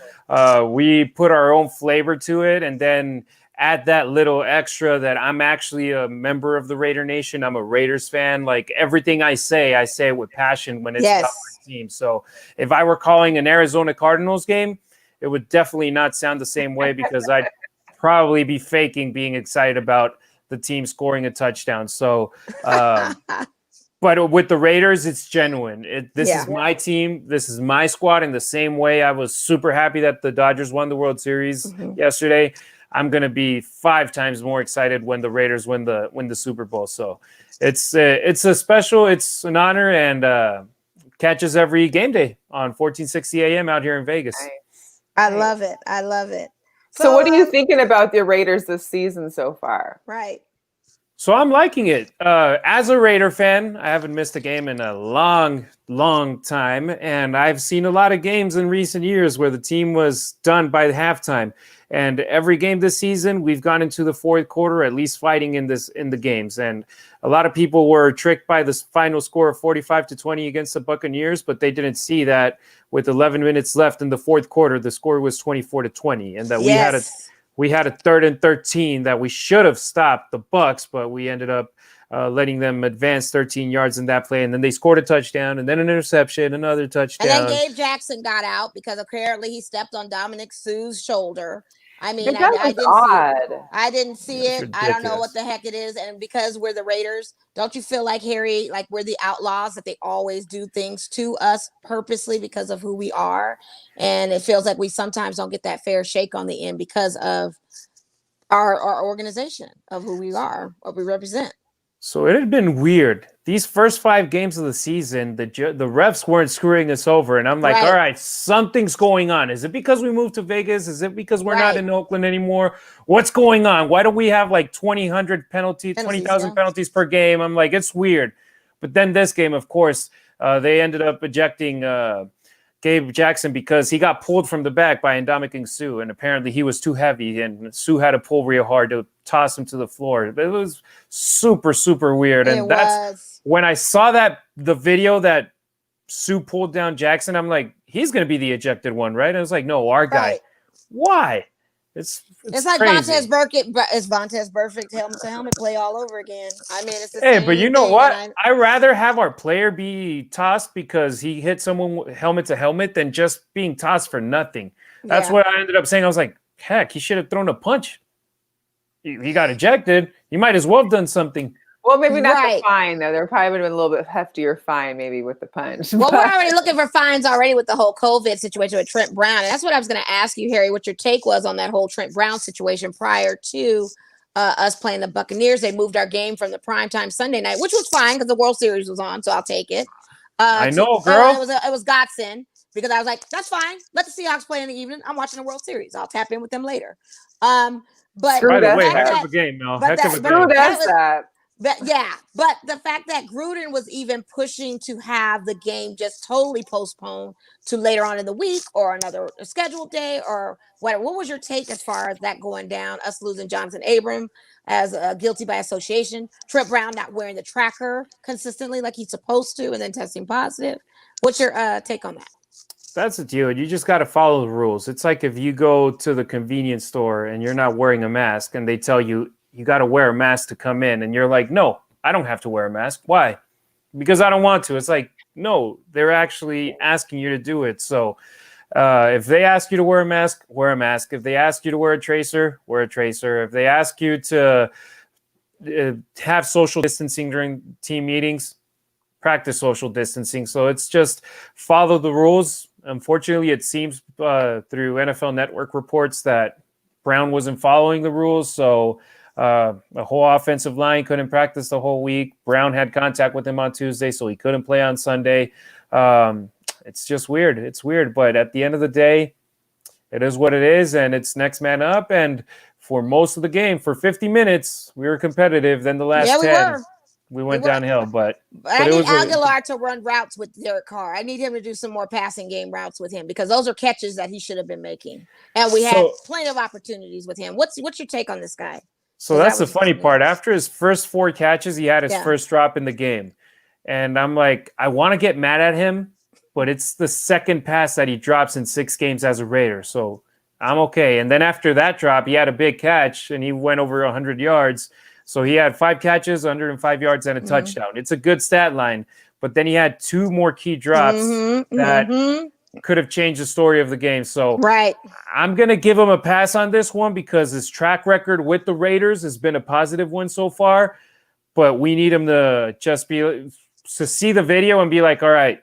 we put our own flavor to it, and then add that little extra that I'm actually a member of the Raider Nation. I'm a Raiders fan. Like everything I say it with passion when it's about my team. So if I were calling an Arizona Cardinals game, it would definitely not sound the same way because I'd probably be faking being excited about the team scoring a touchdown. So, but with the Raiders, it's genuine. This is my team. This is my squad. In the same way, I was super happy that the Dodgers won the World Series yesterday. I'm going to be 5 times more excited when the Raiders win the Super Bowl. So it's a special, it's an honor, and catches every game day on 1460 AM out here in Vegas. Nice. I love it. I love it. So what are you thinking about the Raiders this season so far? Right. So I'm liking it. As a Raider fan, I haven't missed a game in a long, long time. And I've seen a lot of games in recent years where the team was done by the halftime. And every game this season, we've gone into the fourth quarter, at least fighting in the games. And a lot of people were tricked by the final score of 45-20 against the Buccaneers, but they didn't see that with 11 minutes left in the fourth quarter, the score was 24-20, and that we had a 3rd and 13 that we should have stopped the Bucs, but we ended up letting them advance 13 yards in that play. And then they scored a touchdown and then an interception, another touchdown. And then Gabe Jackson got out because apparently he stepped on Dominic Sue's shoulder. I mean, I didn't see it. I don't know what the heck it is. And because we're the Raiders, don't you feel like, Harry, like we're the outlaws, that they always do things to us purposely because of who we are? And it feels like we sometimes don't get that fair shake on the end because of our organization, of who we are, what we represent. So it had been weird. These first 5 games of the season, the refs weren't screwing us over. And I'm like, all right, something's going on. Is it because we moved to Vegas? Is it because we're not in Oakland anymore? What's going on? Why do we have like 20,000 penalties per game? I'm like, it's weird. But then this game, of course, they ended up ejecting Gabe Jackson because he got pulled from the back by Ndamukong Suh, and apparently he was too heavy, and Suh had to pull real hard to toss him to the floor. It was super, super weird. And that's when I saw the video that Suh pulled down Jackson, I'm like, he's going to be the ejected one, right? And I was like, no, our guy. Right. Why? It's like Vontaze Burfict. It's Vontaze Burfict helmet to helmet play all over again. I mean, it's the same but you know thing, what? I'd rather have our player be tossed because he hit someone helmet to helmet than just being tossed for nothing. That's what I ended up saying. I was like, heck, he should have thrown a punch. He got ejected. He might as well have done something. Well, maybe not the fine, though. There probably would have been a little bit heftier fine, maybe, with the punch. Well, we're already looking for fines already with the whole COVID situation with Trent Brown. And that's what I was going to ask you, Harry, what your take was on that whole Trent Brown situation prior to us playing the Buccaneers. They moved our game from the primetime Sunday night, which was fine because the World Series was on, so I'll take it. I know, girl. It was godsend because I was like, that's fine. Let the Seahawks play in the evening. I'm watching the World Series. I'll tap in with them later. But by the way, heck of a game, Mel. Heck of a game. But the fact that Gruden was even pushing to have the game just totally postponed to later on in the week or another scheduled day or whatever. What was your take as far as that going down? Us losing Jonathan Abram as guilty by association, Trent Brown not wearing the tracker consistently like he's supposed to, and then testing positive. What's your take on that? That's the deal. You just got to follow the rules. It's like if you go to the convenience store and you're not wearing a mask, and they tell you got to wear a mask to come in. And you're like, no, I don't have to wear a mask. Why? Because I don't want to. It's like, no, they're actually asking you to do it. So if they ask you to wear a mask, wear a mask. If they ask you to wear a tracer, wear a tracer. If they ask you to have social distancing during team meetings, practice social distancing. So it's just follow the rules. Unfortunately, it seems through NFL Network reports that Brown wasn't following the rules. So the whole offensive line couldn't practice the whole week. Brown had contact with him on Tuesday, so he couldn't play on Sunday. It's just weird. It's weird. But at the end of the day, it is what it is, and it's next man up. And for most of the game, for 50 minutes, we were competitive. Then the last 10, we went downhill. But I need Aguilar to run routes with Derek Carr. I need him to do some more passing game routes with him because those are catches that he should have been making. And we had plenty of opportunities with him. What's your take on this guy? So that's the funny part. After his first 4 catches, he had his first drop in the game. And I'm like, I want to get mad at him, but it's the second pass that he drops in 6 games as a Raider. So I'm okay. And then after that drop, he had a big catch and he went over 100 yards. So he had 5 catches, 105 yards, and a touchdown. It's a good stat line. But then he had 2 more key drops that could have changed the story of the game. So I'm going to give him a pass on this one because his track record with the Raiders has been a positive one so far. But we need him to just to see the video and be like, all right,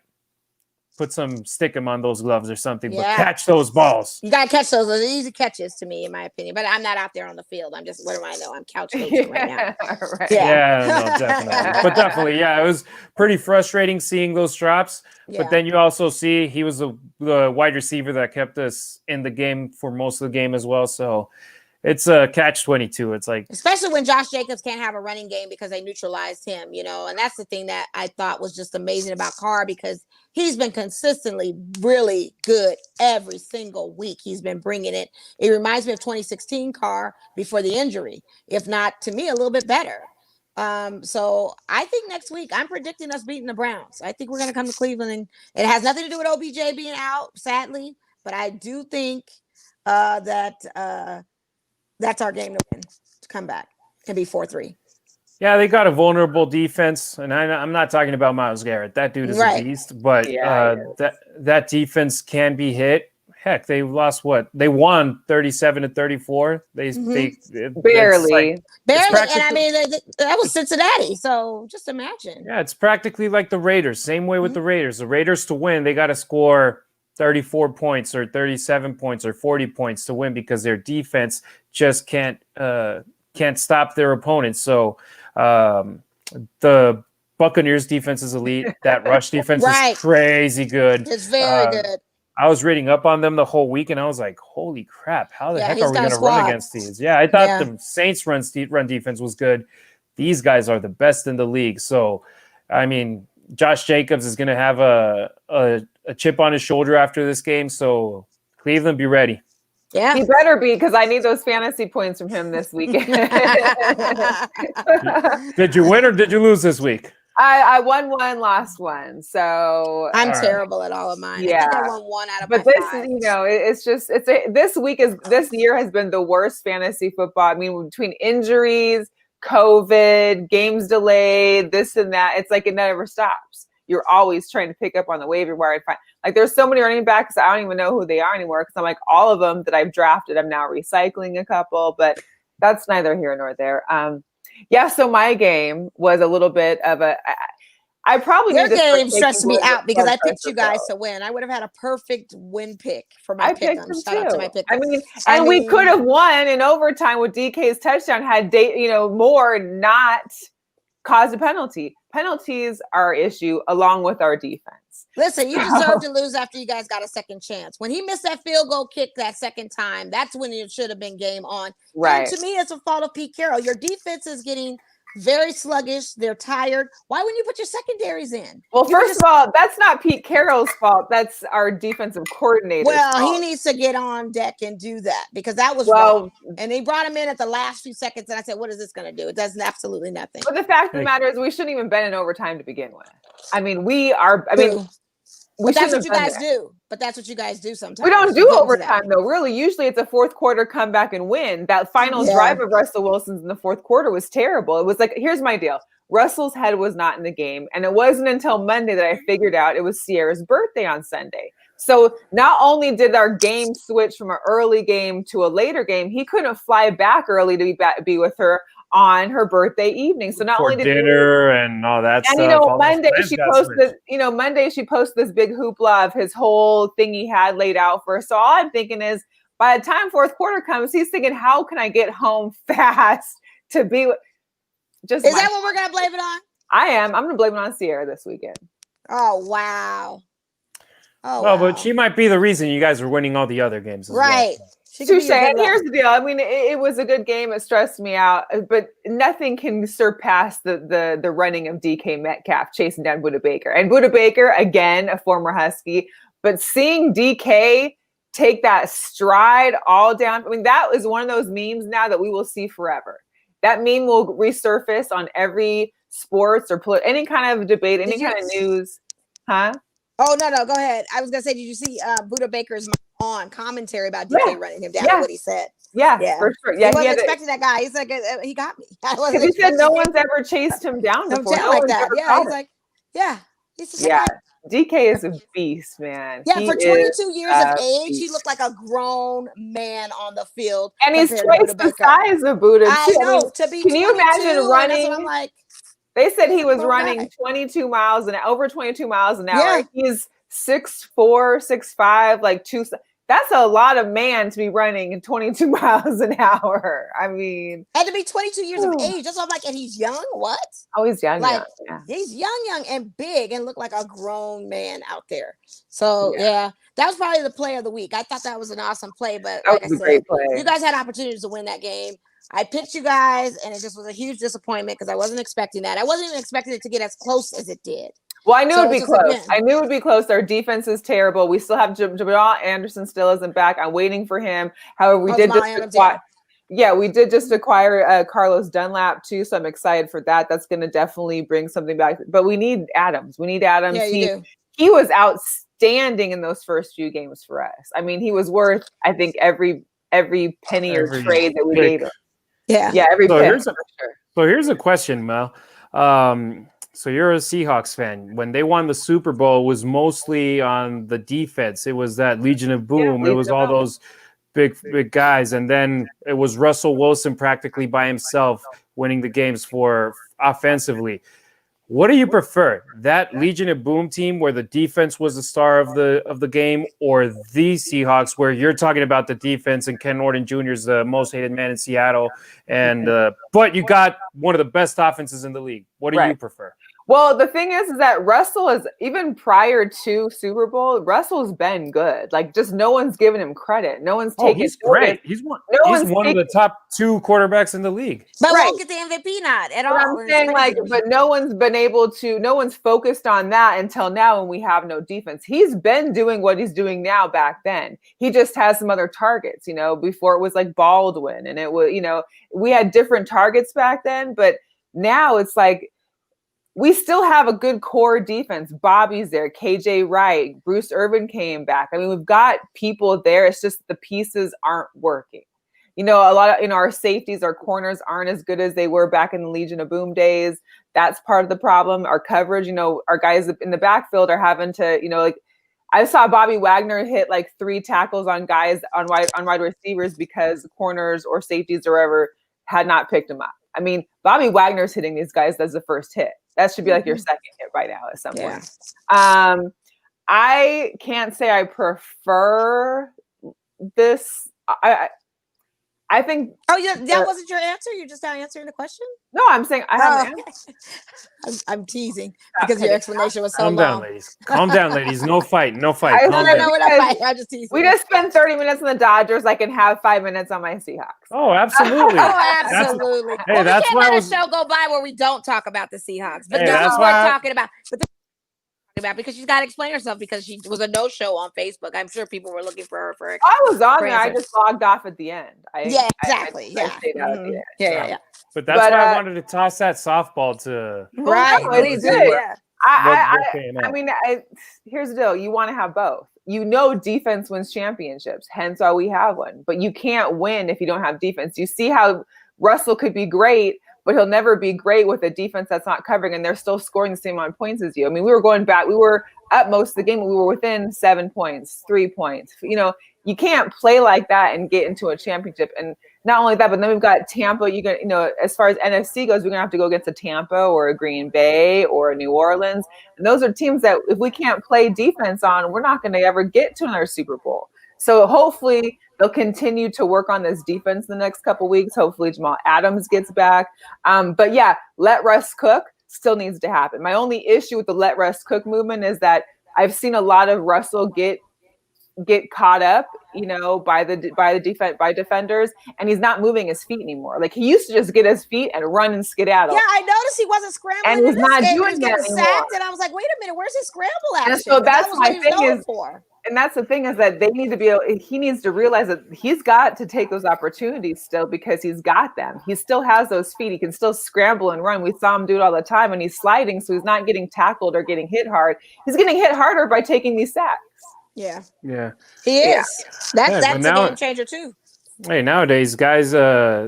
stick him on those gloves or something, but catch those balls. You got to catch those. Those are easy catches to me, in my opinion. But I'm not out there on the field. I'm just, what do I know? I'm couch coaching right now. No, definitely. But definitely, it was pretty frustrating seeing those drops. But then you also see he was the wide receiver that kept us in the game for most of the game as well. So it's a catch-22. It's like, especially when Josh Jacobs can't have a running game because they neutralized him, and that's the thing that I thought was just amazing about Carr because he's been consistently really good every single week. He's been bringing it. It reminds me of 2016 Carr before the injury, if not, to me, a little bit better. So I think next week I'm predicting us beating the Browns. I think we're going to come to Cleveland, and it has nothing to do with OBJ being out, sadly, but I do think that that's our game to win, to come back and be 4-3. Yeah, they got a vulnerable defense, and I'm not talking about Myles Garrett. That dude is a beast, but that defense can be hit. Heck, they lost what? They won 37-34. They barely, and I mean that was Cincinnati. So just imagine. Yeah, it's practically like the Raiders. Same way with the Raiders. The Raiders to win, they got to score 34 points or 37 points or 40 points to win because their defense just can't stop their opponents. So the Buccaneers defense is elite. That rush defense is crazy good. It's very good. I was reading up on them the whole week, and I was like, holy crap, how the heck are we going to run against these? Yeah, I thought the Saints run defense was good. These guys are the best in the league. So, I mean, Josh Jacobs is going to have a chip on his shoulder after this game. So Cleveland, be ready. Yeah. He better be, because I need those fantasy points from him this weekend. Did you win or did you lose this week? I won one, lost one. So I'm terrible at all of mine. Yeah. I think I won one out of but my this, 5. this year has been the worst fantasy football. I mean, between injuries, COVID, games delayed, this and that, it's like it never stops. You're always trying to pick up on the waiver wire. Like there's so many running backs, I don't even know who they are anymore, because I'm like, all of them that I've drafted, I'm now recycling a couple, but that's neither here nor there. So my game was a little bit of I probably your game stressed me out because I picked you guys to win. I would have had a perfect win pick for my pick. Shout out to my pick. We could have won in overtime with DK's touchdown had Moore not caused a penalty. Penalties are our issue along with our defense. Listen, you deserve to lose after you guys got a second chance. When he missed that field goal kick that second time, that's when it should have been game on. Right. And to me, it's a fault of Pete Carroll. Your defense is getting very sluggish. They're tired. Why wouldn't you put your secondaries in? Well, first of all, that's not Pete Carroll's fault. That's our defensive coordinator. Well, he needs to get on deck and do that, because that was wrong. And they brought him in at the last few seconds, and I said, what is this going to do? It does absolutely nothing. But the fact of the matter is, we shouldn't even been in overtime to begin with. I mean, we are. I mean, but that's what you guys do. But that's what you guys do sometimes. We don't do overtime, though. Really, usually it's a fourth quarter comeback and win. That final drive of Russell Wilson's in the fourth quarter was terrible. It was like, here's my deal. Russell's head was not in the game. And it wasn't until Monday that I figured out it was Sierra's birthday on Sunday. So not only did our game switch from an early game to a later game, he couldn't fly back early to be with her on her birthday evening. So not only did dinner and all that stuff. And Monday she posted, Monday she posted this big hoopla of his whole thing he had laid out for her. So all I'm thinking is, by the time fourth quarter comes, he's thinking, how can I get home fast to be with Is that what we're gonna blame it on? I am. I'm gonna blame it on Sierra this weekend. Oh wow. Oh, well, but she might be the reason you guys are winning all the other games as right. well. Touche. And here's the deal. I mean, it was a good game. It stressed me out, but nothing can surpass the running of DK Metcalf chasing down Budda Baker. And Budda Baker, again, a former Husky, but seeing DK take that stride all down. I mean, that is one of those memes now that we will see forever. That meme will resurface on every sports or any kind of debate, any kind of news. Huh? Oh, no, go ahead. I was going to say, did you see Budda Baker's on commentary about DK running him down? What he said. Yeah, for sure. Yeah, he wasn't expecting that guy. He's like, he got me. He said no one's ever chased him down before. No like that. Yeah, he's like, He's just like, DK is a beast, man. Yeah, for 22 years of age, he looked like a grown man on the field. And he's twice the size of Budda. I know. To be can you imagine running? I'm like, they said he was running 22 miles an over 22 miles an hour. Yeah. He's 6'4", 6'5", like two. That's a lot of man to be running 22 miles an hour. I mean, and to be 22 years of age. That's what I'm like. And he's young. What? Oh, he's young. Like, yeah. He's young, and big, and look like a grown man out there. So that was probably the play of the week. I thought that was an awesome play, but like I said, great play. You guys had opportunities to win that game. I picked you guys, and it just was a huge disappointment because I wasn't expecting that. I wasn't even expecting it to get as close as it did. Well, I knew it'd be close. I knew it'd be close. Our defense is terrible. We still have Jamal Anderson still isn't back. I'm waiting for him. However, we did just acquire Carlos Dunlap too, so I'm excited for that. That's going to definitely bring something back. But we need Adams. Yeah, he was outstanding in those first few games for us. I mean, he was worth, I think, every penny or trade that we gave him. Yeah, every penny. So here's a question, Mel. So you're a Seahawks fan. When they won the Super Bowl, it was mostly on the defense. It was that Legion of Boom. It was all those big guys. And then it was Russell Wilson practically by himself winning the games for offensively. What do you prefer? That Legion of Boom team where the defense was the star of the game, or the Seahawks where you're talking about the defense and Ken Norton Jr. is the most hated man in Seattle, and but you got one of the best offenses in the league? What do you prefer? Well, the thing is that Russell is, even prior to Super Bowl, Russell's been good. Like, just no one's giving him credit. No one's taking. He's great. He's one of the top 2 quarterbacks in the league. But won't get the MVP nod at all. I'm saying, but no one's been able to. No one's focused on that until now, when we have no defense. He's been doing what he's doing now. Back then, he just has some other targets. Before it was like Baldwin, and it was, we had different targets back then, but now it's like, we still have a good core defense. Bobby's there, KJ Wright, Bruce Irvin came back. I mean, we've got people there. It's just the pieces aren't working. A lot of, our safeties, our corners aren't as good as they were back in the Legion of Boom days. That's part of the problem. Our coverage, our guys in the backfield are having to, like, I saw Bobby Wagner hit like 3 tackles on guys on wide receivers because corners or safeties or whatever had not picked him up. I mean, Bobby Wagner's hitting these guys as the first hit. That should be like your second hit by now at some point. I can't say I prefer this. I think. Oh, yeah, that wasn't your answer? You're just not answering the question? No, I'm saying I have an answer. I'm teasing because your explanation was so long. Calm down, ladies. No fight. I don't know what I'm fighting. I'm just teasing. We just spent 30 minutes on the Dodgers. I can have 5 minutes on my Seahawks. Oh, absolutely. Absolutely. Hey, that's we can't let a show go by where we don't talk about the Seahawks. But that's what we're talking about. Because she's got to explain herself, because she was a no-show on Facebook. I'm sure people were looking for her. I was on there. I just logged off at the end. Exactly. I stayed out at the end. Yeah. But that's why I wanted to toss that softball to. Right. Please do. I mean, here's the deal. You want to have both. Defense wins championships. Hence why we have one. But you can't win if you don't have defense. You see how Russell could be great, but he'll never be great with a defense that's not covering, and they're still scoring the same amount of points as you. I mean, we were going back. We were up most of the game. We were within 7 points, 3 points. You can't play like that and get into a championship. And not only that, but then we've got Tampa. As far as NFC goes, we're going to have to go against a Tampa or a Green Bay or a New Orleans. And those are teams that if we can't play defense on, we're not going to ever get to another Super Bowl. So hopefully they'll continue to work on this defense the next couple of weeks. Hopefully Jamal Adams gets back. But yeah, let Russ cook still needs to happen. My only issue with the let Russ cook movement is that I've seen a lot of Russell get caught up, by defenders, and he's not moving his feet anymore. Like, he used to just get his feet and run and skedaddle. Yeah, I noticed he wasn't scrambling. And he's not doing that anymore. Sacked, and I was like, wait a minute, where's his scramble action? And so that's my thing and that's the thing is that they need to he needs to realize that he's got to take those opportunities still, because he's got them. He still has those feet. He can still scramble and run. We saw him do it all the time, and he's sliding, so he's not getting tackled or getting hit hard. He's getting hit harder by taking these sacks. Yeah. He is. That's a game changer too. Hey, nowadays guys,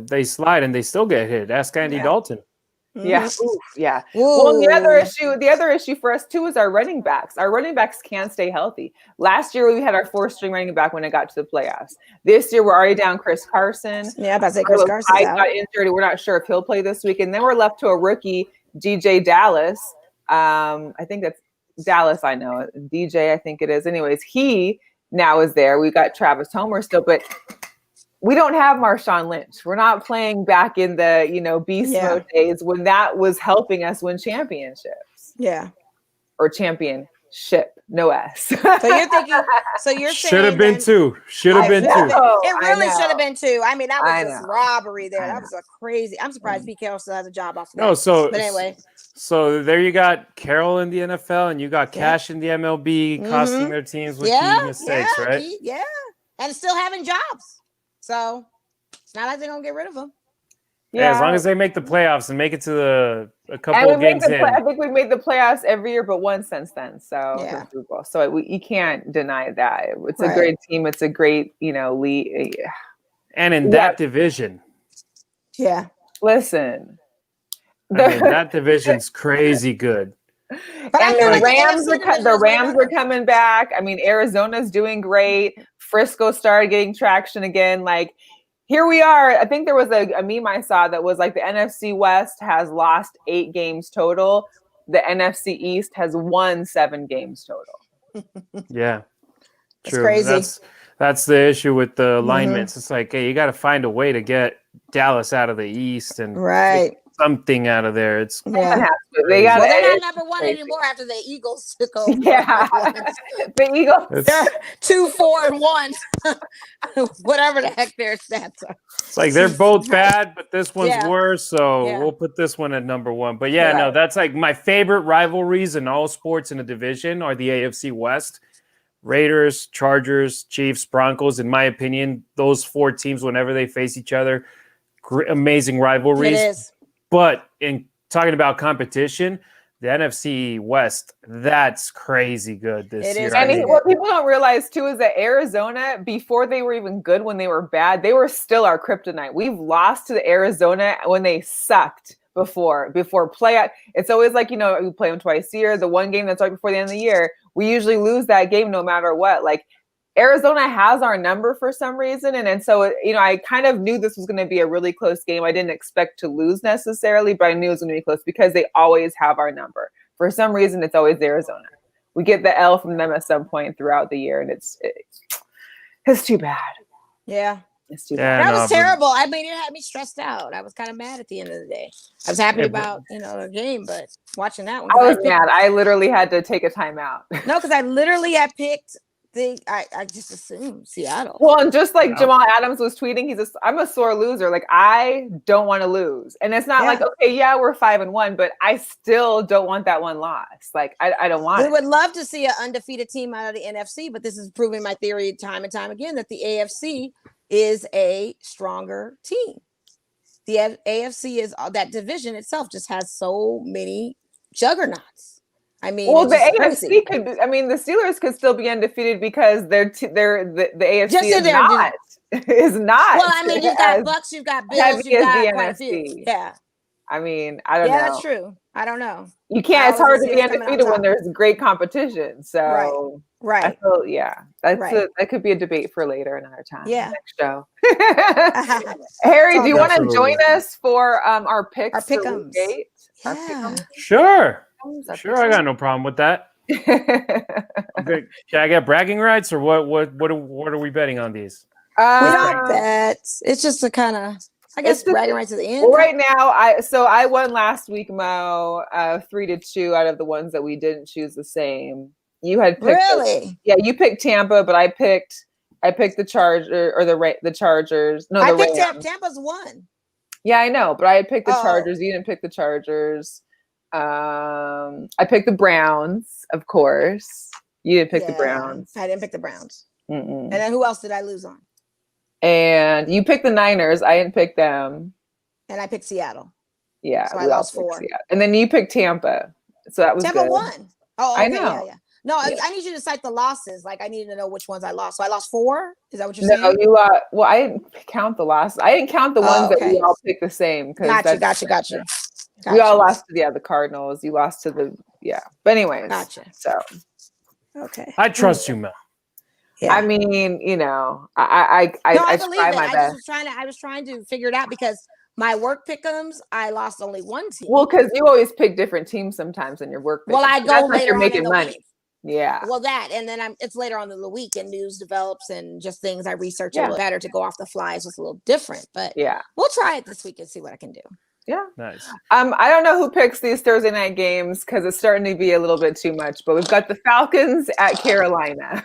they slide and they still get hit. Ask Andy Dalton. Yeah. Oof, yeah. Well, the other issue for us too is our running backs. Our running backs can't stay healthy. Last year we had our 4th-string running back when it got to the playoffs. This year we're already down Chris Carson. Yeah, about to say Chris Carson got injured. We're not sure if he'll play this week, and then we're left to a rookie, DJ Dallas. I think that's Dallas. I know DJ. I think it is. Anyways, he now is there. We got Travis Homer still, but we don't have Marshawn Lynch. We're not playing back in the, beast mode days when that was helping us win championships. Yeah. Or championship, no S. So you're thinking, saying should have been 2. Should have been 2. It really should have been 2. I mean, that was just robbery there. That was a crazy. I'm surprised Pete Carroll still has a job off. But anyway. So there you got Carroll in the NFL, and you got Cash in the MLB, costing their teams with key mistakes, right? And still having jobs. So it's not like they're gonna get rid of them. Yeah, as long as they make the playoffs and make it to a couple of games in. I think we've made the playoffs every year but once since then. So you can't deny that. It's a great team. It's a great, league. And in that division. Yeah. Listen. That division's crazy good. But and the Rams are coming back. I mean, Arizona's doing great. Frisco started getting traction again. Like, here we are. I think there was a meme I saw that was like the NFC West has lost 8 games total. The NFC East has won 7 games total. Yeah. That's crazy. That's the issue with the alignments. It's like, hey, you got to find a way to get Dallas out of the East. And something out of there. It's they got. Well, they're not number one anymore after the Eagles took over. Yeah, the Eagles. They're 2-4-1, whatever the heck their stats are. It's like they're both bad, but this one's worse. So Yeah. we'll put this one at number one. But yeah, no, that's like my favorite rivalries in all sports in a division are the AFC West. Raiders, Chargers, Chiefs, Broncos. In my opinion, those four teams, whenever they face each other, amazing rivalries. It is. But in talking about competition, the NFC West, that's crazy good this year. And what people don't realize too is that Arizona, before they were even good, when they were bad, they were still our kryptonite. We've lost to the Arizona when they sucked before playoff. It's always like, we play them twice a year. The one game that's right before the end of the year, we usually lose that game no matter what. Like, Arizona has our number for some reason. And so, I kind of knew this was going to be a really close game. I didn't expect to lose necessarily, but I knew it was going to be close because they always have our number. For some reason, it's always Arizona. We get the L from them at some point throughout the year, and it's too bad. Yeah. It's too bad. That was terrible. I mean, it had me stressed out. I was kind of mad at the end of the day. I was happy about, the game, but watching that one. I was mad. I literally had to take a timeout. No, because I literally had picked I just assumed Seattle. Well, and just like Jamal Adams was tweeting, I'm a sore loser. Like, I don't want to lose. And it's not like, okay, yeah, we're 5-1, but I still don't want that one loss. Like, I don't want it. We would love to see an undefeated team out of the NFC, but this is proving my theory time and time again that the AFC is a stronger team. The AFC is that division itself just has so many juggernauts. I mean, well, the AFC could. I mean, the Steelers could still be undefeated because the AFC is not. Well, I mean, you've got Bucks, you've got Bills, you've got quite a few. Yeah. I mean, I don't know. Yeah, that's true. I don't know. You can't. It's hard to be undefeated when there's great competition. So, right. I feel, that could be a debate for later, another time. Yeah. Next show. Harry, do you want to join us for our picks? Our pick'ems. Sure. Sure, I got no problem with that. Can I get bragging rights, or what are we betting on these? We don't bet. It's just a kind of, I guess, bragging rights at the end. Well, right now, I won last week, Mo, 3-2 out of the ones that we didn't choose the same. You had picked you picked Tampa, but I picked the Charger or the Chargers. No, I picked Tampa's one. Yeah, I know, but I had picked the Chargers. You didn't pick the Chargers. I picked the Browns, of course. You didn't pick the Browns. I didn't pick the Browns. And then who else did I lose on? And you picked the Niners. I didn't pick them. And I picked Seattle. Yeah, so I lost 4. And then you picked Tampa. So that was Tampa good. won. Oh, okay, I know. Yeah. No, I need you to cite the losses. Like, I need to know which ones I lost. So I lost 4. Is that what you're saying? No, you well, I didn't count the losses. I didn't count the ones that we all picked the same. Gotcha. We all lost to the Cardinals. You lost to But anyways, gotcha. So okay, I trust you, Mel. Yeah. I mean, I try my best. I was trying to figure it out because my work pick'ems, I lost only one team. Well, because you always pick different teams sometimes in your work. Well, I go later on making money. Week. Yeah. Well, and then it's later on in the week and news develops and just things I research a little better to go off the fly is just a little different. But we'll try it this week and see what I can do. Yeah. Nice. I don't know who picks these Thursday night games because it's starting to be a little bit too much, but we've got the Falcons at Carolina.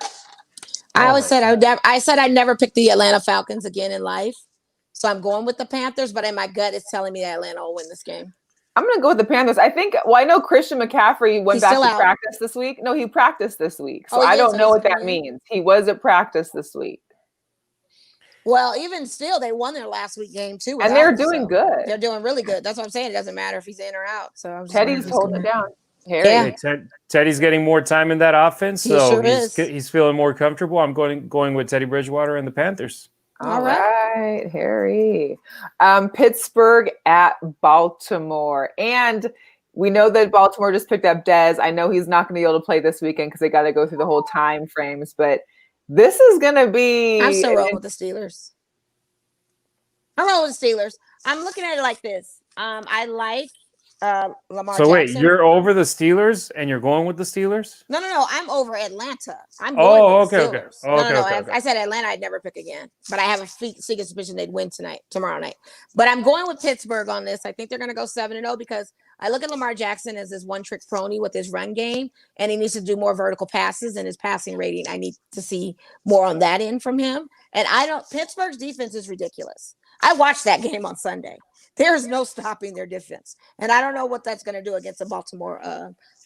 I said I'd never pick the Atlanta Falcons again in life. So I'm going with the Panthers, but in my gut, it's telling me that Atlanta will win this game. I'm going to go with the Panthers. I know Christian McCaffrey went back to practice this week. No, he practiced this week. So I don't know what that means. He was at practice this week. Well, even still, they won their last week game too. And they're doing good. They're doing really good. That's what I'm saying. It doesn't matter if he's in or out. So Teddy's holding it down. Harry. Yeah. Teddy's getting more time in that offense, so he's feeling more comfortable. I'm going with Teddy Bridgewater and the Panthers. All right, Harry. Pittsburgh at Baltimore. And we know that Baltimore just picked up Dez. I know he's not going to be able to play this weekend because they got to go through the whole time frames, but this is going to be... I'm still rolling with the Steelers. I'm rolling with the Steelers. I'm looking at it like this. I like Lamar So wait, Jackson. you're over the Steelers and you're going with the Steelers? No. I'm over Atlanta. I'm going with the Steelers. No. I said Atlanta I'd never pick again. But I have a secret suspicion they'd win tomorrow night. But I'm going with Pittsburgh on this. I think they're going to go 7-0 because I look at Lamar Jackson as this one-trick pony with his run game, and he needs to do more vertical passes, and his passing rating, I need to see more on that end from him. And Pittsburgh's defense is ridiculous. I watched that game on Sunday. There's no stopping their defense. And I don't know what that's going to do against the Baltimore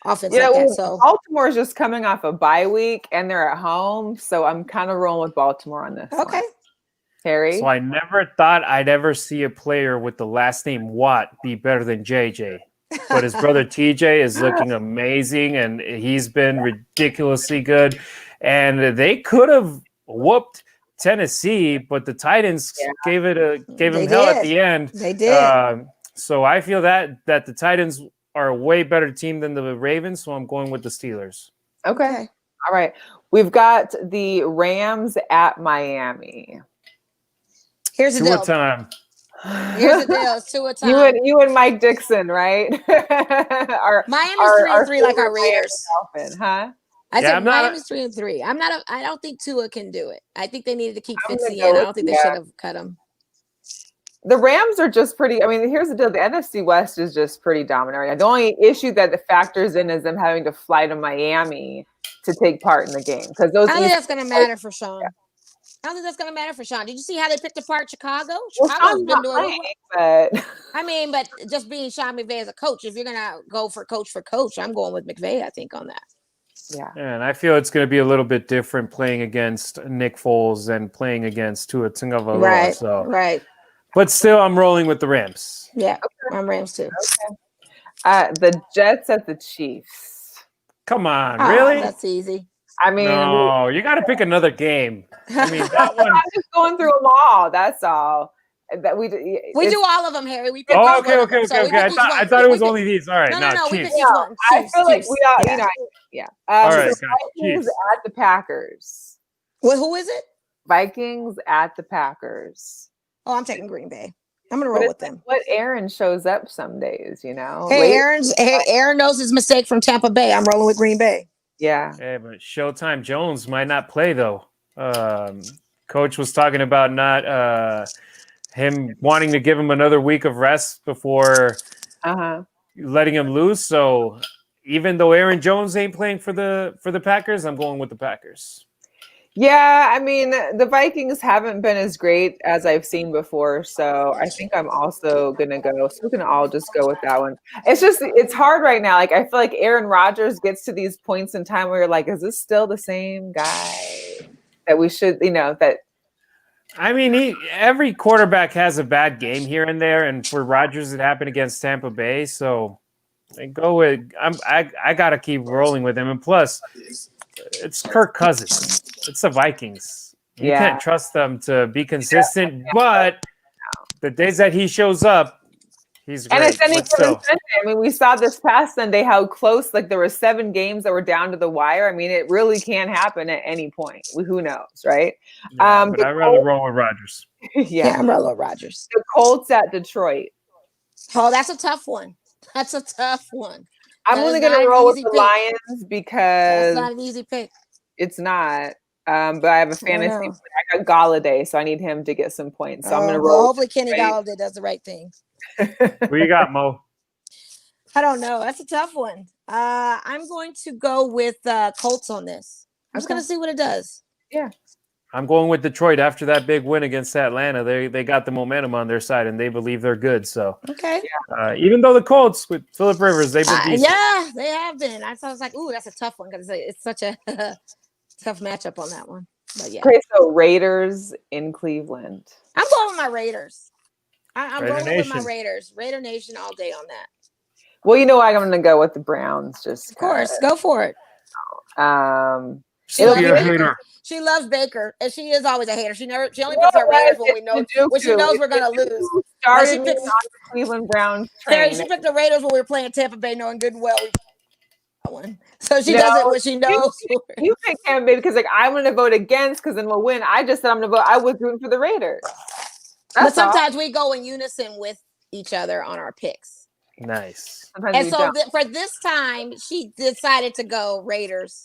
offense like that. So Baltimore is just coming off a bye week and they're at home. So I'm kind of rolling with Baltimore on this. Okay. One. Harry? So I never thought I'd ever see a player with the last name Watt be better than JJ. But his brother TJ is looking amazing and he's been ridiculously good. And they could have whooped Tennessee, but the Titans gave him hell at the end. They did. So I feel that the Titans are a way better team than the Ravens, so I'm going with the Steelers. Okay. All right. We've got the Rams at Miami. Here's the deal. Time. Here's the deal. It's 2 time. You and Mike Dixon, right? Miami's 3-3 like our Raiders. Huh? I said Miami's 3-3. I don't think Tua can do it. I think they needed to keep Fitzy in. I don't think they should have cut him. The Rams are just pretty. I mean, here's the deal: the NFC West is just pretty dominant. The only issue that factors in is them having to fly to Miami to take part in the game because those. I don't think that's going to matter for Sean. I don't think that's going to matter for Sean. Did you see how they picked apart Chicago? Chicago's been doing but but just being Sean McVay as a coach, if you're going to go for coach, I'm going with McVay, I think, on that. Yeah, and I feel it's going to be a little bit different playing against Nick Foles and playing against Tua Tagovailoa. Right. But still, I'm rolling with the Rams. Yeah, I'm Rams too. Okay. The Jets at the Chiefs. Come on, really? That's easy. I mean, no, you got to pick another game. I mean, that one. I'm just going through them all. That's all. That we do all of them, Harry. We pick okay. I thought it was only these. All right, no, we Chiefs. pick each one. I feel like we all, all right, Vikings at the Packers. Well, who is it? Vikings at the Packers. Oh, I'm taking Green Bay. I'm gonna roll with them. What Aaron shows up some days, Hey, Aaron knows his mistake from Tampa Bay. I'm rolling with Green Bay. Yeah. Hey, but Showtime Jones might not play though. Coach was talking about not him wanting to give him another week of rest before letting him loose. So even though Aaron Jones ain't playing for the Packers, I'm going with the Packers. Yeah, I mean, the Vikings haven't been as great as I've seen before, so I think I'm also going to go. So we can all just go with that one. It's hard right now. Like, I feel like Aaron Rodgers gets to these points in time where you're like, is this still the same guy that we should, that. I mean, every quarterback has a bad game here and there, and for Rodgers, it happened against Tampa Bay, so I go with, I got to keep rolling with him. And plus, it's Kirk Cousins. It's the Vikings. You can't trust them to be consistent, but the days that he shows up, he's great. And it's any given Sunday. I mean, we saw this past Sunday how close, like there were 7 games that were down to the wire. I mean, it really can happen at any point. Who knows, right? Yeah, but I'd rather roll with Rodgers. Yeah, I'm rolling with Rodgers. The Colts at Detroit. Oh, that's a tough one. That's a tough one. I'm only going to roll with the Lions because it's not an easy pick. It's not. But I have a fantasy. I got Galladay, so I need him to get some points. So I'm going to roll. Hopefully, Kenny Galladay does the right thing. Who you got, Mo? I don't know. That's a tough one. I'm going to go with Colts on this. I'm just going to see what it does. Yeah. I'm going with Detroit after that big win against Atlanta. They got the momentum on their side, and they believe they're good. So okay. Even though the Colts with Phillip Rivers, they've been decent. Yeah, they have been. I was like, ooh, that's a tough one because it's such a tough matchup on that one. But yeah. Okay, so Raiders in Cleveland. I'm going with my Raiders. I'm rolling with my Raiders. Raider Nation all day on that. Well, you know what? I'm going to go with the Browns. Just of course, go for it. She loves Baker, and she is always a hater. She only picks her Raiders when she knows we're going to lose. Started on the Cleveland Browns train. She picked the Raiders when we were playing Tampa Bay, knowing good and well we won. So she does it when she knows. You picked Tampa Bay because I'm going to vote against because then we'll win. I just said I'm going to vote. I was rooting for the Raiders. But sometimes we go in unison with each other on our picks. Nice. Sometimes And we so don't. for this time, she decided to go Raiders.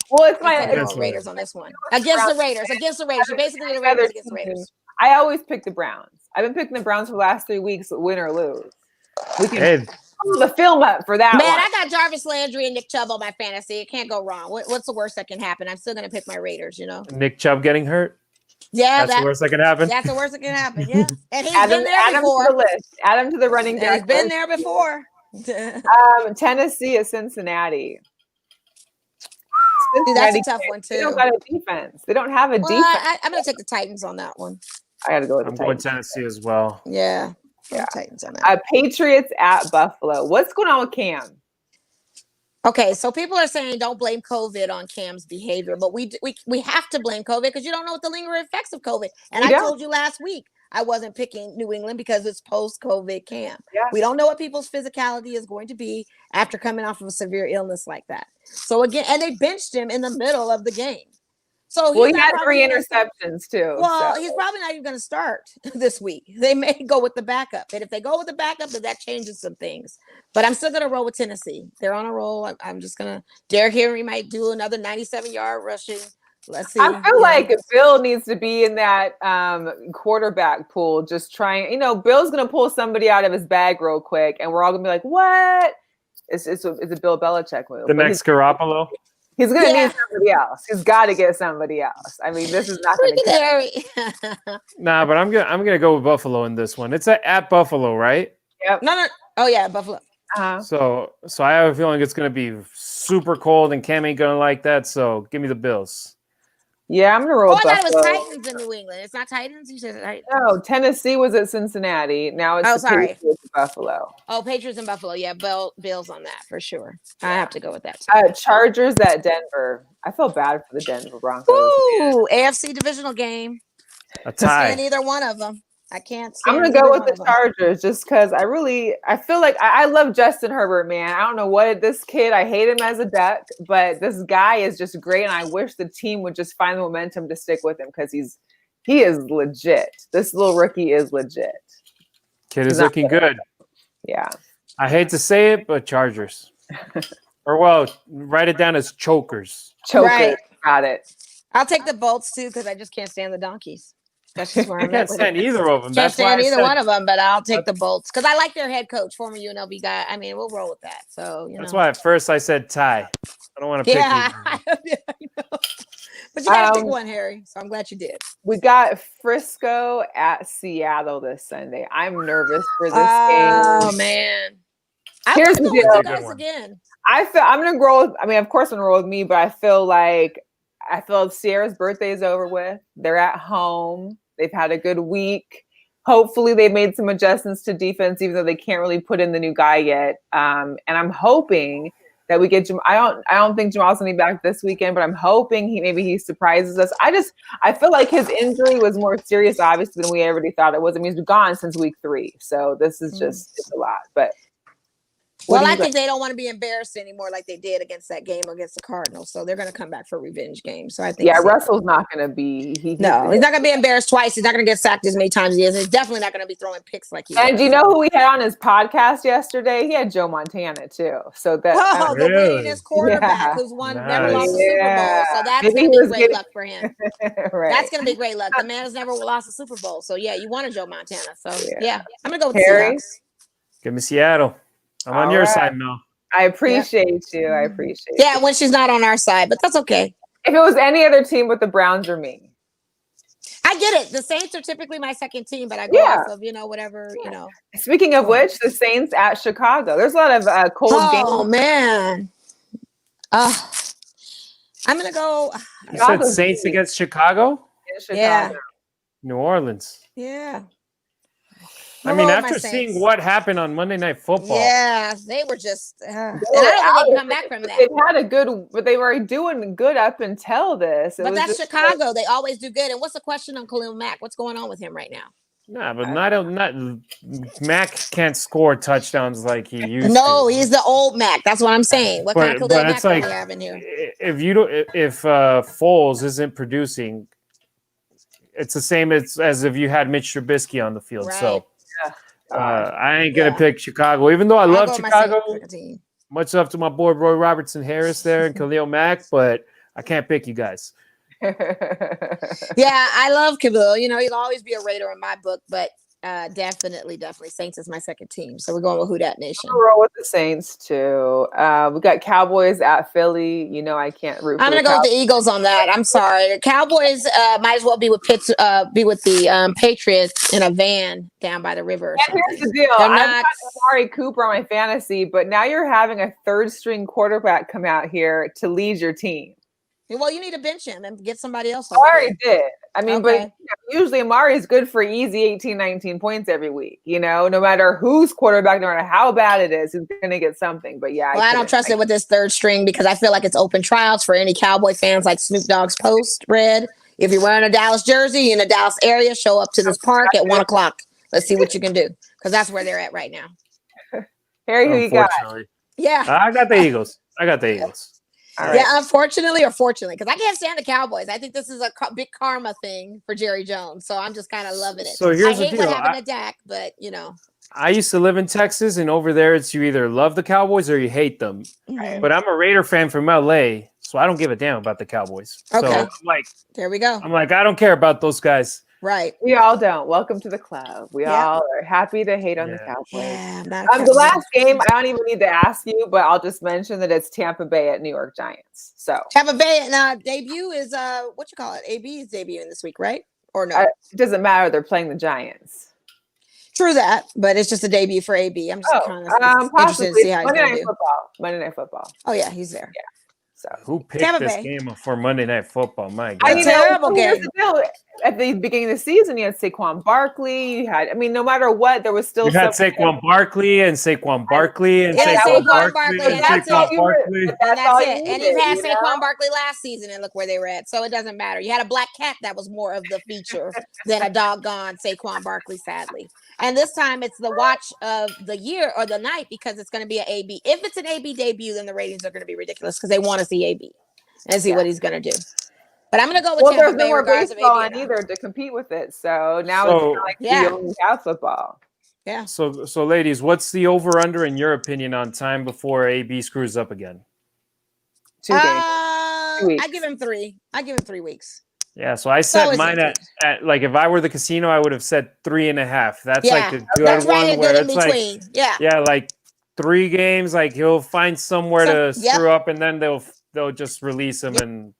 Well, it's I said my go Raiders on this one. Against the Raiders. She basically did the Raiders against the Raiders. I always pick the Browns. I've been picking the Browns for the last 3 weeks, win or lose. We can pull the film up for that. Man, one. I got Jarvis Landry and Nick Chubb on my fantasy. It can't go wrong. What's the worst that can happen? I'm still going to pick my Raiders, you know. Nick Chubb getting hurt? Yeah, that's the worst that can happen. That's the worst that can happen. Yeah, and he's been there before. To the list. Add him to the running back. He's been there before. Tennessee at Cincinnati. See, that's a tough one too. They don't got a defense. They don't have a defense. I'm going to take the Titans on that one. I got to go with I'm going Tennessee as well. Yeah. Titans on that. Patriots at Buffalo. What's going on with Cam? Okay, so people are saying don't blame COVID on Cam's behavior, but we have to blame COVID because you don't know what the lingering effects of COVID. And I told you last week I wasn't picking New England because it's post-COVID Cam. Yeah. We don't know what people's physicality is going to be after coming off of a severe illness like that. So again, and they benched him in the middle of the game. So he had 3 interceptions too. Well, he's probably not even going to start this week. They may go with the backup. And if they go with the backup, then that changes some things. But I'm still going to roll with Tennessee. They're on a roll. I'm just going to – Derrick Henry might do another 97-yard rushing. Let's see. I feel like Bill needs to be in that quarterback pool just trying – Bill's going to pull somebody out of his bag real quick, and we're all going to be like, what? It's a Bill Belichick move. The next Garoppolo? He's going to need somebody else. He's got to get somebody else. I mean, this is not going to Nah, but I'm gonna go with Buffalo in this one. It's at Buffalo, right? Yep. No. Oh, yeah, Buffalo. Uh-huh. So I have a feeling it's going to be super cold, and Cam ain't going to like that, so give me the Bills. Yeah, I'm going to roll Buffalo. I thought it was Titans in New England. It's not Titans? You said Titans. No, Tennessee was at Cincinnati. Now it's Patriots at Buffalo. Oh, Patriots and Buffalo. Yeah, Bills on that for sure. I have to go with that too. Chargers at Denver. I feel bad for the Denver Broncos. Ooh, AFC divisional game. A tie. Can't either one of them. I can't. I'm going to go with the Chargers just because I feel like I love Justin Herbert, man. I don't know what this kid, I hate him as a Duck, but this guy is just great. And I wish the team would just find the momentum to stick with him because he is legit. This little rookie is legit. Kid is looking good. Yeah. I hate to say it, but Chargers. Or write it down as chokers. Chokers. Right. Got it. I'll take the Bolts too because I just can't stand the Donkeys. That's just where I'm at. I can't stand either of them. Can't stand either one of them, but I'll take the Bolts because I like their head coach, former UNLV guy. I mean, we'll roll with that. So that's why at first I said tie. I don't want to pick. Yeah, I know. But you got to pick one, Harry. So I'm glad you did. We got Frisco at Seattle this Sunday. I'm nervous for this game. Oh man! Here's the deal. You guys again. I'm gonna roll with, of course I'm gonna roll with me, but I feel Sierra's birthday is over with. They're at home. They've had a good week. Hopefully they made some adjustments to defense, even though they can't really put in the new guy yet. And I'm hoping that we get I don't think Jamal's gonna be back this weekend, but I'm hoping he surprises us. I feel like his injury was more serious, obviously, than we already thought it was. I mean, he's been gone since week 3. So this is it's a lot. But I think they don't want to be embarrassed anymore like they did against that game against the Cardinals. So they're going to come back for a revenge game. So I think Russell's not going to be. He's not going to be embarrassed twice. He's not going to get sacked as many times as he is. He's definitely not going to be throwing picks like he And do you know who we had on his podcast yesterday? He had Joe Montana too. So that the winningest quarterback who's never lost a Super Bowl. So that's going to be great luck for him. Right. That's going to be great luck. The man has never lost a Super Bowl. So you wanted Joe Montana. So I'm going to go with Harry. Give me Seattle. I'm on your side, Mel. I appreciate you. I appreciate you. Yeah, when she's not on our side, but that's okay. If it was any other team but the Browns or me. I get it. The Saints are typically my second team, but I go off of, whatever, Speaking of which, the Saints at Chicago. There's a lot of cold games. Oh, man. I'm going to go. You said Saints against Chicago? Yeah. New Orleans. Yeah. I mean, after seeing what happened on Monday Night Football. Yeah, they were just and I don't think they come back from that. They had a good, but they were doing good up until this. But that's Chicago. They always do good. And what's the question on Khalil Mack? What's going on with him right now? Nah, but not Mack can't score touchdowns like he used to. No, he's the old Mack. That's what I'm saying. What kind of Khalil Mack do we have in here? If Foles isn't producing, it's the same as if you had Mitch Trubisky on the field. Right. So I ain't gonna pick Chicago, even though I love Chicago. Much love to my boy Roy Robertson Harris there and Khalil Mack, but I can't pick you guys. Yeah, I love Khalil. You know, he'll always be a Raider in my book, but definitely Saints is my second team. So we're going with Who Dat Nation. We'll roll with the Saints too. We got Cowboys at Philly. You know, I can't root. I'm gonna go with the Eagles on that. I'm sorry. The Cowboys might as well be with the Patriots in a van down by the river. And here's the deal: I've got Amari Cooper on my fantasy, but now you're having a third string quarterback come out here to lead your team. Well, you need to bench him and get somebody else. I already did. I mean, but usually Amari is good for easy 18, 19 points every week. You know, no matter who's quarterback, no matter how bad it is, he's going to get something. But yeah. Well, I don't trust it with this third string because I feel like it's open tryouts for any Cowboy fans like Snoop Dogg's post read. If you're wearing a Dallas jersey in the Dallas area, show up to this park at 1:00. Let's see what you can do because that's where they're at right now. Harry, who you got? Yeah. I got the Eagles. Right. Yeah, unfortunately or fortunately, because I can't stand the Cowboys. I think this is a big karma thing for Jerry Jones. So I'm just kind of loving it. So here's I hate the deal. what happened to Dak, but you know. I used to live in Texas, and over there, it's you either love the Cowboys or you hate them. Mm-hmm. But I'm a Raider fan from LA, so I don't give a damn about the Cowboys. Okay. So I'm like, there we go. I'm like, I don't care about those guys. Right. We all don't. Welcome to the club. We all are happy to hate on the Cowboys. Yeah, the last game, I don't even need to ask you, but I'll just mention that it's Tampa Bay at New York Giants. So Tampa Bay debut is what you call it? AB is debuting this week, right? Or no? It doesn't matter. They're playing the Giants. True that, but it's just a debut for AB. I'm just kind of interested to see how he's going to do. Monday Night Football. Oh yeah, he's there. Yeah. So who picked this game for Monday Night Football? My God, terrible game. At the beginning of the season, you had Saquon Barkley. You had, I mean, no matter what, there was still. You had Saquon Barkley and Saquon Barkley and Saquon Barkley and Saquon Barkley. And that's it. And you had Saquon Barkley last season, and look where they were at. So it doesn't matter. You had a black cat that was more of the feature than a doggone Saquon Barkley, sadly. And this time it's the watch of the year or the night because it's going to be an AB. If it's an AB debut, then the ratings are going to be ridiculous because they want to see AB and see what he's going to do. But I'm going to go with Tampa Bay. There's no more baseball on either to compete with it. So now it's like we only have football. Yeah. So ladies, what's the over/under in your opinion on time before AB screws up again? 2 days. 2 weeks. I give him 3. I give him 3 weeks. Yeah, so I set mine at like if I were the casino, I would have said 3.5. That's like the good one where it's like like 3 games. Like he'll find somewhere to screw up, and then they'll just release him and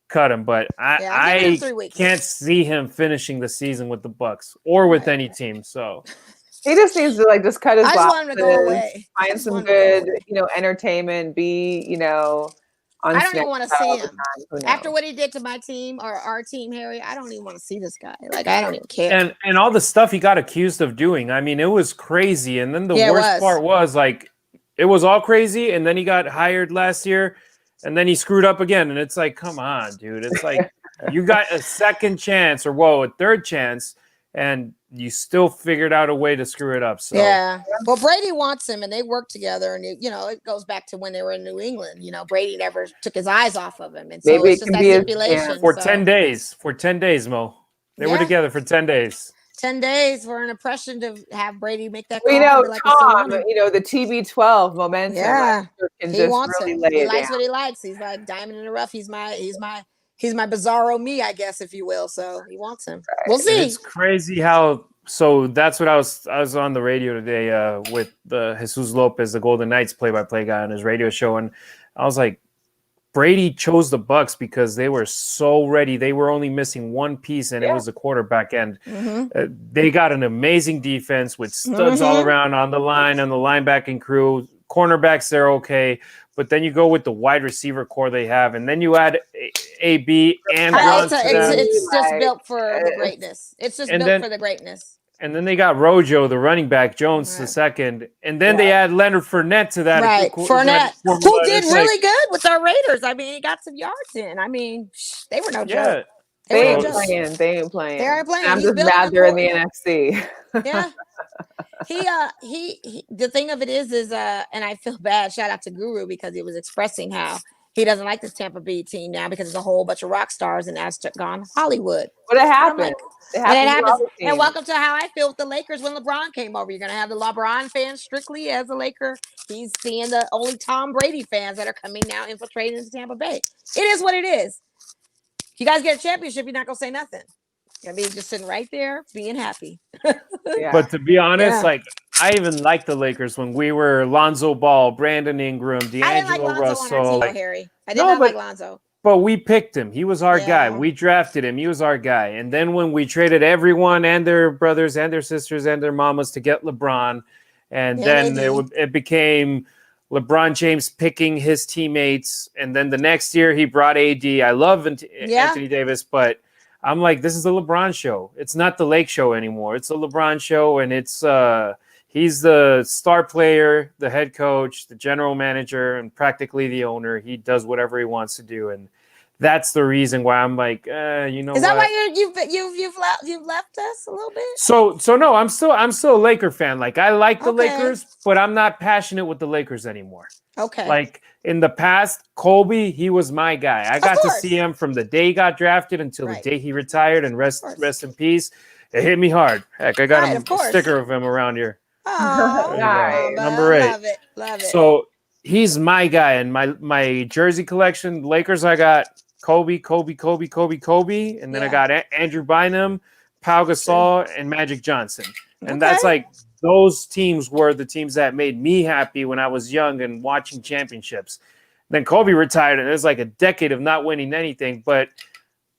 cut him. But I can't see him finishing the season with the Bucks or with any team. So he just needs to just cut his losses, want him to go away. Find some good entertainment. I don't even want to see him after what he did to my team or our team, Harry. I don't even want to see this guy. Like I don't even care. And all the stuff he got accused of doing. I mean, it was crazy. And then the worst part was like it was all crazy. And then he got hired last year, and then he screwed up again. And it's like, come on, dude. It's like you got a second chance or a third chance, and you still figured out a way to screw it up. So yeah, well, Brady wants him, and they work together, and it goes back to when they were in New England. Brady never took his eyes off of him, and so maybe it's just that stipulation for 10 days. For 10 days, Mo, they were together for 10 days. 10 days for an impression to have Brady make that call. Tom, the TB12 momentum. Yeah, he wants really him. He likes what he likes. He's like diamond in the rough. He's my bizarro me, I guess, if you will. So he wants him. Right. We'll see. And it's crazy how. So that's what I was on the radio today with Jesus Lopez, the Golden Knights play-by-play guy on his radio show, and I was like, Brady chose the Bucks because they were so ready. They were only missing one piece, and it was the quarterback end. Mm-hmm. They got an amazing defense with studs all around on the line, on the linebacking crew. Cornerbacks, they're okay. But then you go with the wide receiver core they have, and then you add AB and it's just built for the greatness. It's just built for the greatness. And then they got Rojo, the running back, Jones the second, and then they add Leonard Fournette to that. Right, Fournette, who did really good with our Raiders. I mean, he got some yards in. I mean, they were no joke. They ain't playing. They ain't playing. I'm just mad they're in the NFC. Yeah. He the thing of it is and I feel bad. Shout out to Guru because he was expressing how He doesn't like this Tampa Bay team now because there's a whole bunch of rock stars and that's gone Hollywood. But it happened. Like, it happens. And welcome to how I feel with the Lakers when LeBron came over. You're going to have the LeBron fans strictly as a Laker. He's seeing the only Tom Brady fans that are coming now infiltrating into Tampa Bay. It is what it is. If you guys get a championship, you're not going to say nothing. You're going to be just sitting right there being happy. But to be honest, like, I even liked the Lakers when we were Lonzo Ball, Brandon Ingram, D'Angelo Russell. Like, Harry. I did not like Lonzo. But we picked him. He was our guy. We drafted him. He was our guy. And then when we traded everyone and their brothers and their sisters and their mamas to get LeBron, and then it became LeBron James picking his teammates. And then the next year he brought AD. I love Anthony Davis, but I'm like, this is the LeBron show. It's not the Lake show anymore. It's a LeBron show, and it's he's the star player, the head coach, the general manager, and practically the owner. He does whatever he wants to do, and that's the reason why I'm like, you know, is that why you've left us a little bit? So no, I'm still a Laker fan. Like, I like the Lakers, but I'm not passionate with the Lakers anymore. Okay. Like in the past, Kobe, he was my guy. I got to see him from the day he got drafted until the day he retired, and rest in peace. It hit me hard. Heck, I got a sticker of him around here. Oh, number 8. Love it. So he's my guy, and my jersey collection, Lakers, I got Kobe, and then I got Andrew Bynum, Pau Gasol, and Magic Johnson. And that's like, those teams were the teams that made me happy when I was young and watching championships. Then Kobe retired, and it was like a decade of not winning anything. But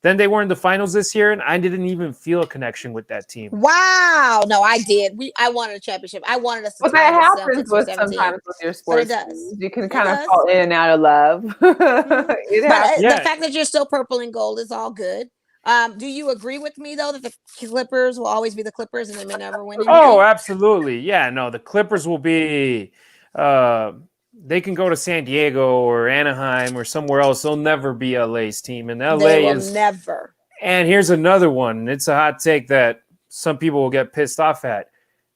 then they were in the finals this year, and I didn't even feel a connection with that team. Wow. No, I did. I wanted a championship. I wanted us to. But that happens sometimes with your sports. It does. You can kind of fall in and out of love. But the fact that you're still purple and gold is all good. Do you agree with me, though, that the Clippers will always be the Clippers and they may never win anything? Oh, absolutely. Yeah, no, the Clippers will be they can go to San Diego or Anaheim or somewhere else. They'll never be LA's team. And LA is never. And here's another one. It's a hot take that some people will get pissed off at.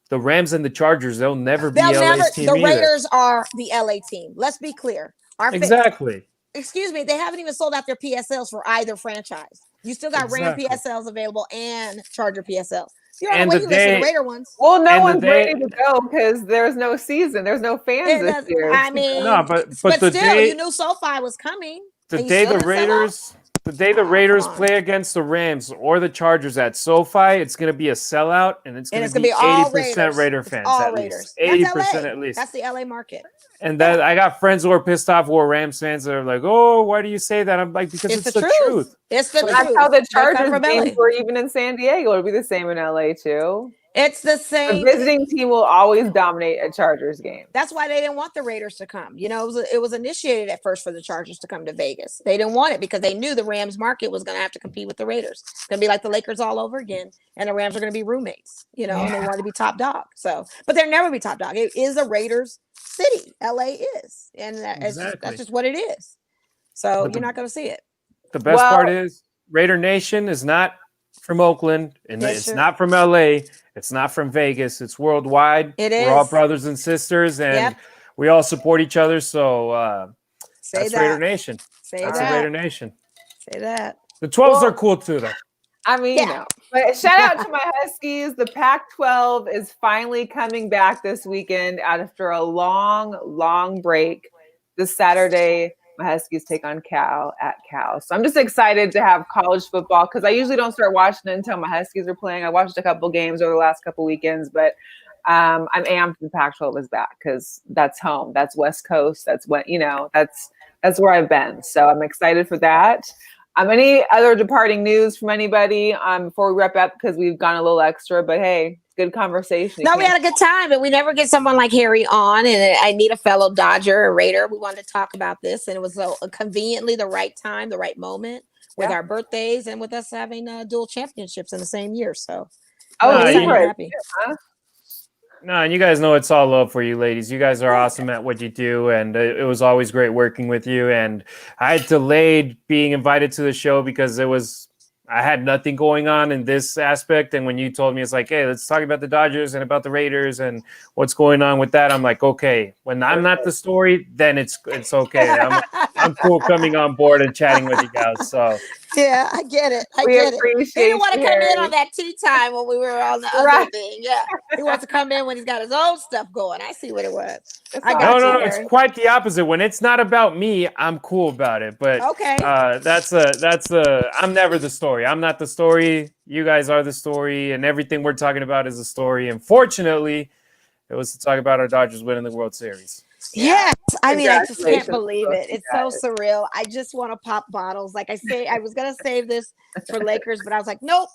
The Rams and the Chargers, they'll never be LA's team either. The Raiders are the LA team. Let's be clear. Exactly. Excuse me, they haven't even sold out their PSLs for either franchise. You still got Ram PSLs available and Charger PSLs. You're on the waiting list for the Raider ones. Well, no one's ready to go because there's no season. There's no fans this year. I mean, no, but still, you knew SoFi was coming. The day the Raiders play against the Rams or the Chargers at SoFi, it's going to be a sellout, and it's going to be 80% Raider fans at least. 80% at least. That's the LA market. And that I got friends who are pissed off who are Rams fans that are like, "Oh, why do you say that?" I'm like, because it's the truth. It's the truth. That's how the Chargers games were even in San Diego. It'll be the same in LA too. It's the same. The visiting team will always dominate a Chargers game. That's why they didn't want the Raiders to come. You know, it was initiated at first for the Chargers to come to Vegas. They didn't want it because they knew the Rams market was going to have to compete with the Raiders. It's going to be like the Lakers all over again, and the Rams are going to be roommates. You know, and they wanted to be top dog. So, but they'll never be top dog. It is a Raiders city. LA is, and that's just what it is. So you're not going to see it. The best part is Raider Nation is not from Oakland, and it's not from LA. It's not from Vegas. It's worldwide. It is. We're all brothers and sisters, and we all support each other. So that's Raider Nation. That's a Raider Nation. Say that. The 12s are cool too, though. I mean, but shout out to my Huskies. The Pac-12 is finally coming back this weekend after a long break. This Saturday, my Huskies take on Cal at Cal. So I'm just excited to have college football because I usually don't start watching it until my Huskies are playing. I watched a couple games over the last couple weekends, but I'm amped the Pac-12 is back because that's home. That's West Coast. That's what, that's where I've been. So I'm excited for that. Any other departing news from anybody before we wrap up because we've gone a little extra, but hey, good conversation. No, we had a good time, but we never get someone like Harry on, and I need a fellow Dodger or Raider. We wanted to talk about this, and it was so conveniently the right time, the right moment with our birthdays and with us having dual championships in the same year. So, happy. No, and you guys know it's all love for you, ladies. You guys are awesome at what you do, and it was always great working with you. And I delayed being invited to the show because I had nothing going on in this aspect. And when you told me, it's like, hey, let's talk about the Dodgers and about the Raiders and what's going on with that. I'm like, okay, when I'm not the story, then it's okay. I'm I'm cool coming on board and chatting with you guys. So yeah, I get it. I We get it. appreciate He didn't want to you, come in Harry. on that tea time when we were on the other Right. thing. Yeah, he wants to come in when he's got his own stuff going. I see what it was. It's I all got no, you, it's Harry. quite the opposite. When it's not about me, I'm cool about it. But Okay. I'm never the story. I'm not the story. You guys are the story, and everything we're talking about is a story. And fortunately, it was to talk about our Dodgers winning the World Series. Yes, I mean, I just can't Congratulations believe to it. It's so surreal. I just want to pop bottles. Like I was gonna save this for Lakers, but I was like, nope.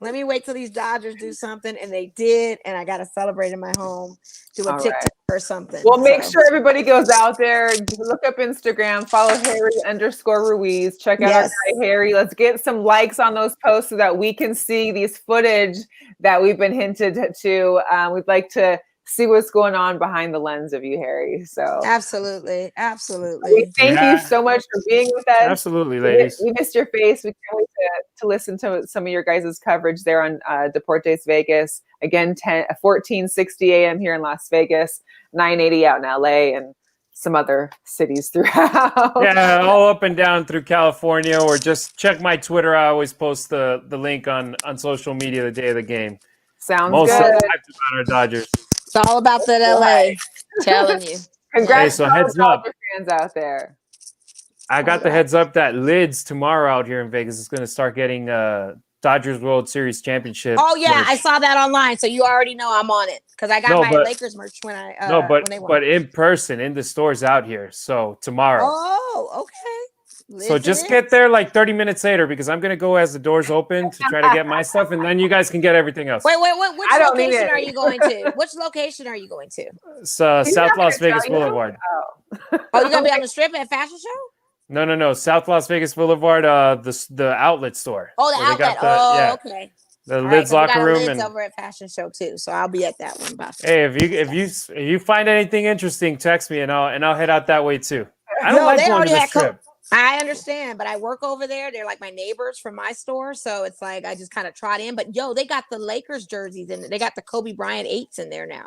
Let me wait till these Dodgers do something, and they did, and I got to celebrate in my home, do a All TikTok right. or something. Well, make sure everybody goes out there, look up Instagram, follow Harry_Ruiz, check out our guy Harry. Let's get some likes on those posts so that we can see these footage that we've been hinted to. We'd like to see what's going on behind the lens of you, Harry. So absolutely. we thank you so much for being with us. Absolutely, ladies. We missed your face. We can't wait to listen to some of your guys' coverage there on Deportes Vegas. Again, 14:60 a.m. here in Las Vegas, 9:80 out in LA, and some other cities throughout. Yeah, all up and down through California, or just check my Twitter. I always post the link on social media the day of the game. Sounds Most good. hyped about our Dodgers. It's all about that LA. Telling you. Congrats so to all heads the up. Dodger fans out there. I got the heads up that Lids tomorrow out here in Vegas is going to start getting Dodgers World Series championship. Oh yeah, merch. I saw that online, so you already know I'm on it because I got my Lakers merch when I when they won. But in person in the stores out here. So tomorrow. Oh, okay. So just get there like 30 minutes later because I'm going to go as the doors open to try to get my stuff, and then you guys can get everything else. Wait. Which location are you going to? Which location are you going to? It's South Las Vegas Boulevard. Oh, you're going to be on the strip at Fashion Show? No. South Las Vegas Boulevard, the outlet store. Oh, the outlet. Okay. The Lids locker room Lids over at Fashion Show too, so I'll be at that one. Hey, if you find anything interesting, text me and I'll head out that way too. I don't like going to the strip. I understand, but I work over there. They're like my neighbors from my store, so it's like I just kind of trot in. But they got the Lakers jerseys and they got the Kobe Bryant 8s in there now.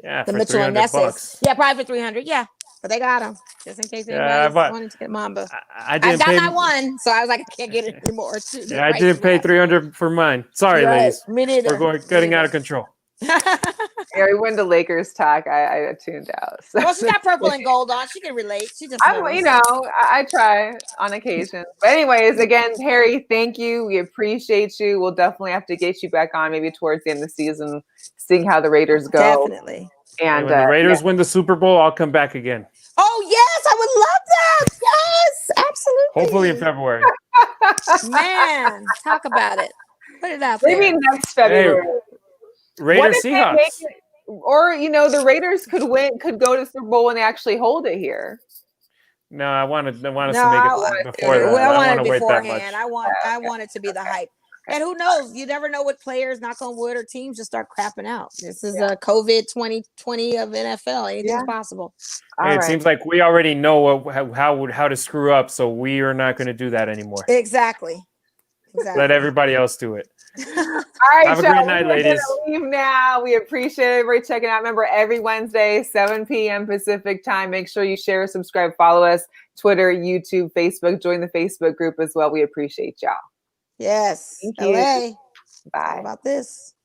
Yeah, the for Mitchell and $300. Yeah, probably for $300. Yeah, but they got them just in case anybody's wanting to get Mamba. I got my one, so I was like, I can't get it anymore. Yeah, I didn't pay $300 for mine. Sorry, ladies. Me neither. We're getting out of control. Yeah, we went to Lakers talk. I tuned out. So. Well, she got purple and gold on. She can relate. She just I try on occasion. But anyways, again, Harry, thank you. We appreciate you. We'll definitely have to get you back on maybe towards the end of the season, seeing how the Raiders go. Definitely. And when the Raiders win the Super Bowl, I'll come back again. Oh yes, I would love that. Yes, absolutely. Hopefully in February. Man, talk about it. Put it out there. Maybe next February. Hey, Raiders Seahawks. Or the Raiders could go to the Super Bowl when they actually hold it here. No, I want us to make it before that. I want it wait that much. beforehand. I want it to be the hype. And who knows? You never know what players, knock on wood, or teams just start crapping out. This is a COVID 2020 of NFL. Anything's possible. It seems like we already know how to screw up, so we are not going to do that anymore. Exactly. Let everybody else do it. All right, have a great night, ladies. Leave now. We appreciate everybody checking out. Remember, every Wednesday, 7 p.m. Pacific time. Make sure you share, subscribe, follow us, Twitter, YouTube, Facebook. Join the Facebook group as well. We appreciate y'all. Yes. Thank you. LA. Bye. How about this?